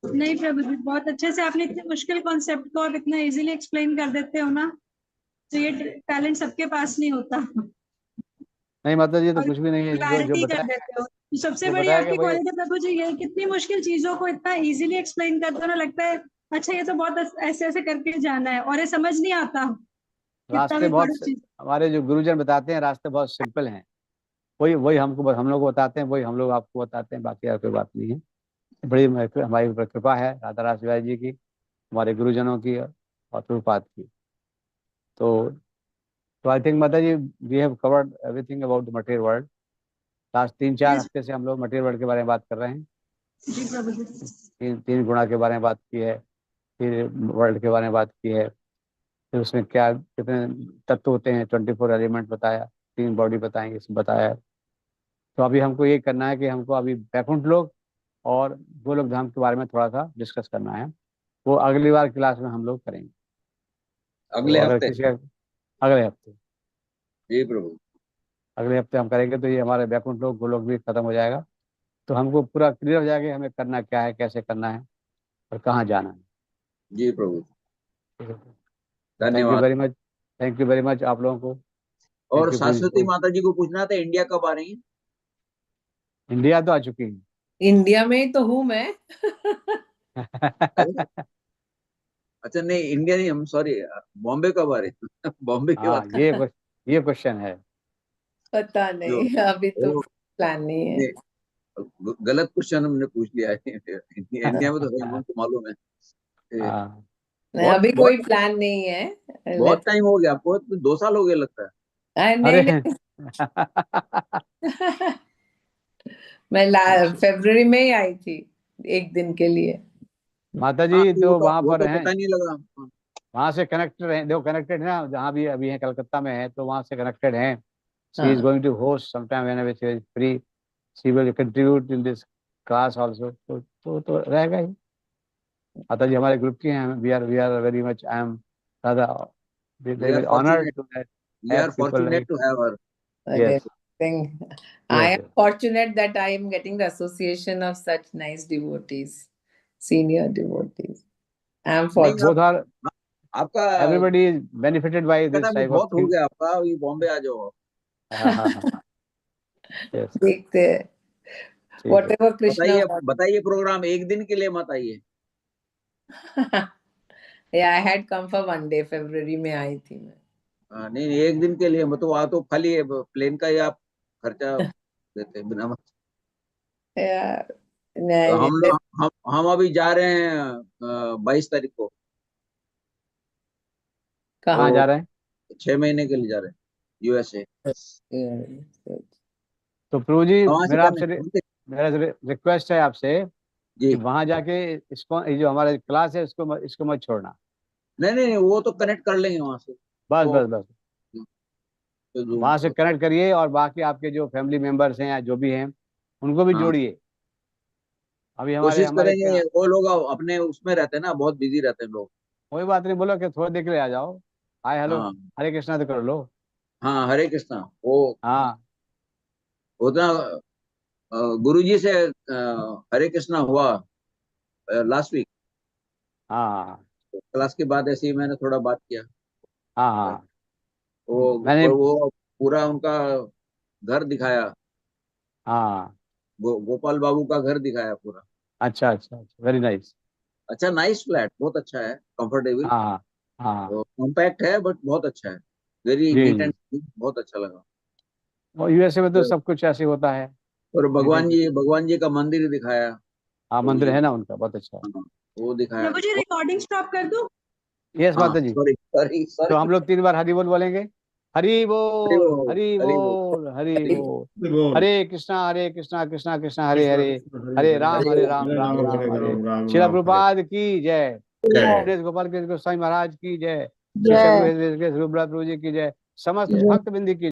नहीं प्रभु जी, बहुत अच्छे से आपने इतने मुश्किल कॉन्सेप्ट को आप इतना इजीली एक्सप्लेन कर देते हो ना। तो ये टैलेंट सबके पास नहीं होता। नहीं माता जी, तो और कुछ भी नहीं है, जो क्लैरिटी कर बताया, देते हो। सबसे जो बड़ी बताया कि आपकी वही। क्वालिटी प्रभु जी ये कितनी मुश्किल चीजों को इतना इजीली एक्सप्लेन करते हो ना, लगता है अच्छा ये तो बहुत ऐसे ऐसे करके जाना है, और ये समझ नहीं आता कितना रास्ते भी बहुत पढ़ो चीज। हमारे जो गुरुजन बताते हैं, रास्ते बहुत सिंपल हैं। वही वही हमको हम लोग को बताते हैं, वही हम लोग आपको बताते हैं, बाकी और कोई बात नहीं है। बड़ी हमारी ऊपर कृपा है राधा राज शिवाजी जी की, हमारे गुरुजनों की और प्रभुपाद की। तो आई थिंक माता जी we have covered everything about the material world. Last 3-4 हफ्ते से हम लोग मटेरियल वर्ल्ड के बारे में बात कर रहे हैं। जी प्रभु जी। तीन गुणा के बारे में बात की है, फिर वर्ल्ड के बारे में बात की है, फिर उसमें क्या कितने तत्व होते हैं, 24 एलिमेंट बताया, 3 बॉडी बताएंगे, सब बताया। तो अभी हमको ये करना है कि हमको अभी बैकुंठ लोक और गोलोक धाम के बारे में थोड़ा सा डिस्कस करना है। वो अगली बार क्लास में हम लोग करेंगे। अगले तो अगर हफ्ते। किसी का अगले हफ्ते जी प्रभु। अगले हफ्ते हम करेंगे तो ये हमारे बैकुंठ लोक गोलोक भी खत्म हो जाएगा। तो हमको पूरा क्लियर हो जाएगा कि हमें करना क्या है, कैसे करना है और कहाँ जाना है। जी प्रभु। थैंक यू धन्यवाद। Very much. Thank you very much आप लोगों को। थैंक और यू सरस्वती प्रिंसिपल। माता जी को पूछना था, इंडिया कब आ रही है? इंडिया तो आ चुकी है। इंडिया में ही तो हूँ मैं। अरे अच्छा, नहीं इंडिया नहीं, हम सॉरी, बॉम्बे कब आ रही है? बॉम्बे की हाँ बात ये क्वेश्चन है। पता जो नहीं, अभी तो वो प्लान नहीं है। गलत क्वेश्चन हमने पूछ लिया है। इंडिया में तो है, हमको मालूम है। ये हाँ नहीं, बहुत अभी बहुत कोई प्लान नहीं है। बहुत लेट्स। टाइम हो गया आपको, 2 साल हो गए लगता है। नहीं अरे नहीं। मैं फरवरी में ही आई थी, एक दिन के लिए। माता हाँ जी तो तो वहां वो पर तो हैं, पता नहीं लगा। वहां से कनेक्टेड हैं, देखो कनेक्टेड है ना, जहाँ भी अभी हैं कलकत्ता में है, तो वहां से कनेक्टेड हैं। शी इज हाँ going to host sometime whenever she is free, she will contribute in this class also. तो रहेगा ही। माता जी हमारे ग्रुप की हैं, we are very much, I am दादा we very are much honoured fortunate, to we have are people fortunate like. To have her. अरे yes I yes am fortunate that I am getting the association of such nice devotees, senior devotees. I am नहीं fortunate. Both are, आपका everybody is benefited bye कहना this भी type of बहुत हो thing. गया आपका, अभी बॉम्बे आ जाओ। हाँ हाँ हाँ यस देखते हैं, ठीक है। whatever Krishna बताइए wants. बताइए, प्रोग्राम एक दिन के लिए मत आइए। Yeah, I had come for 1 day, February में आई थी मैं। नहीं नहीं, एक दिन के लिए मत, तो वहाँ तो खाली प्लेन का ही आप खर्चा देते हैं बिना यार तो नहीं हम नहीं। लोग हम अभी जा रहे हैं 22 तारीख को। कहाँ कहाँ? जा तो रहे हैं? 6 महीने के लिए जा रहे हैं यूएसए। तो प्रभु जी वहां से करने मेरा रिक्वेस्ट है आपसे कि जी। वहां जाके इसको, ये जो हमारा क्लास है इसको मत छोड़ना। नहीं नहीं नहीं, वो तो कनेक्ट कर लेंगे वहां से। बस वो बस बस तो Zoom वहां से पे। कनेक्ट करिए, और बाकी आपके जो फैमिली मेंबर्स हैं या जो भी हैं उनको भी हाँ, जोड़िए। अभी हमारे कोशिश हमारे करेंगे। क्या, वो लोग अपने उसमें रहते हैं ना, बहुत बिजी रहते हैं लोग। कोई बात नहीं, बोलो कि थोड़ी देर के लिए आ जाओ, हाय हेलो हाँ हरे कृष्णा तो कर लो। हाँ, हरे कृष्णा। वो हाँ उतना गुरुजी से हरे कृष्णा हुआ लास्ट वीक। हाँ क्लास के बाद ऐसे ही मैंने थोड़ा बात किया। हाँ हाँ मैंने वो पूरा उनका घर दिखाया। हाँ गोपाल बाबू का घर दिखाया पूरा। अच्छा अच्छा अच्छा वेरी नाइस। अच्छा, नाइस फ्लैट, बहुत अच्छा है, कंफर्टेबल। हाँ हाँ हाँ कॉम्पैक्ट है बट बहुत अच्छा है। वेरी जी नीट जी। एंड, बहुत अच्छा लगा। और यूएसए में तो तो- सब कुछ ऐसे होता है। और नीट एंड भगवान जी का मंदिर दिखाया। हाँ प्रभु मंदिर जी है ना का। उनका, बहुत अच्छा है। हाँ, वो दिखाया। प्रभु जी रिकॉर्डिंग स्टॉप कर दूं? यस हाँ माता जी। सॉरी सॉरी तो सॉरी। हम लोग 3 बार हरि बोल बोलेंगे। हरि हरि बोल बोल, हरि हरि बोल। बोल हरि बोल। बोल। हरे कृष्णा कृष्णा कृष्णा हरे कृष्ण हरे, कृष्ण हरे हरे हरे, राम हरे हरे राम, राम हरे राम राम राम हरे हरे। राम, राम श्रील राम हरे। प्रभुपाद की जय। जय। श्री गोपाल कृष्ण गोस्वामी महाराज की जय। श्री जय सद्गुरु प्रभु जी की जय। समस्त जय। भक्त बिंदी की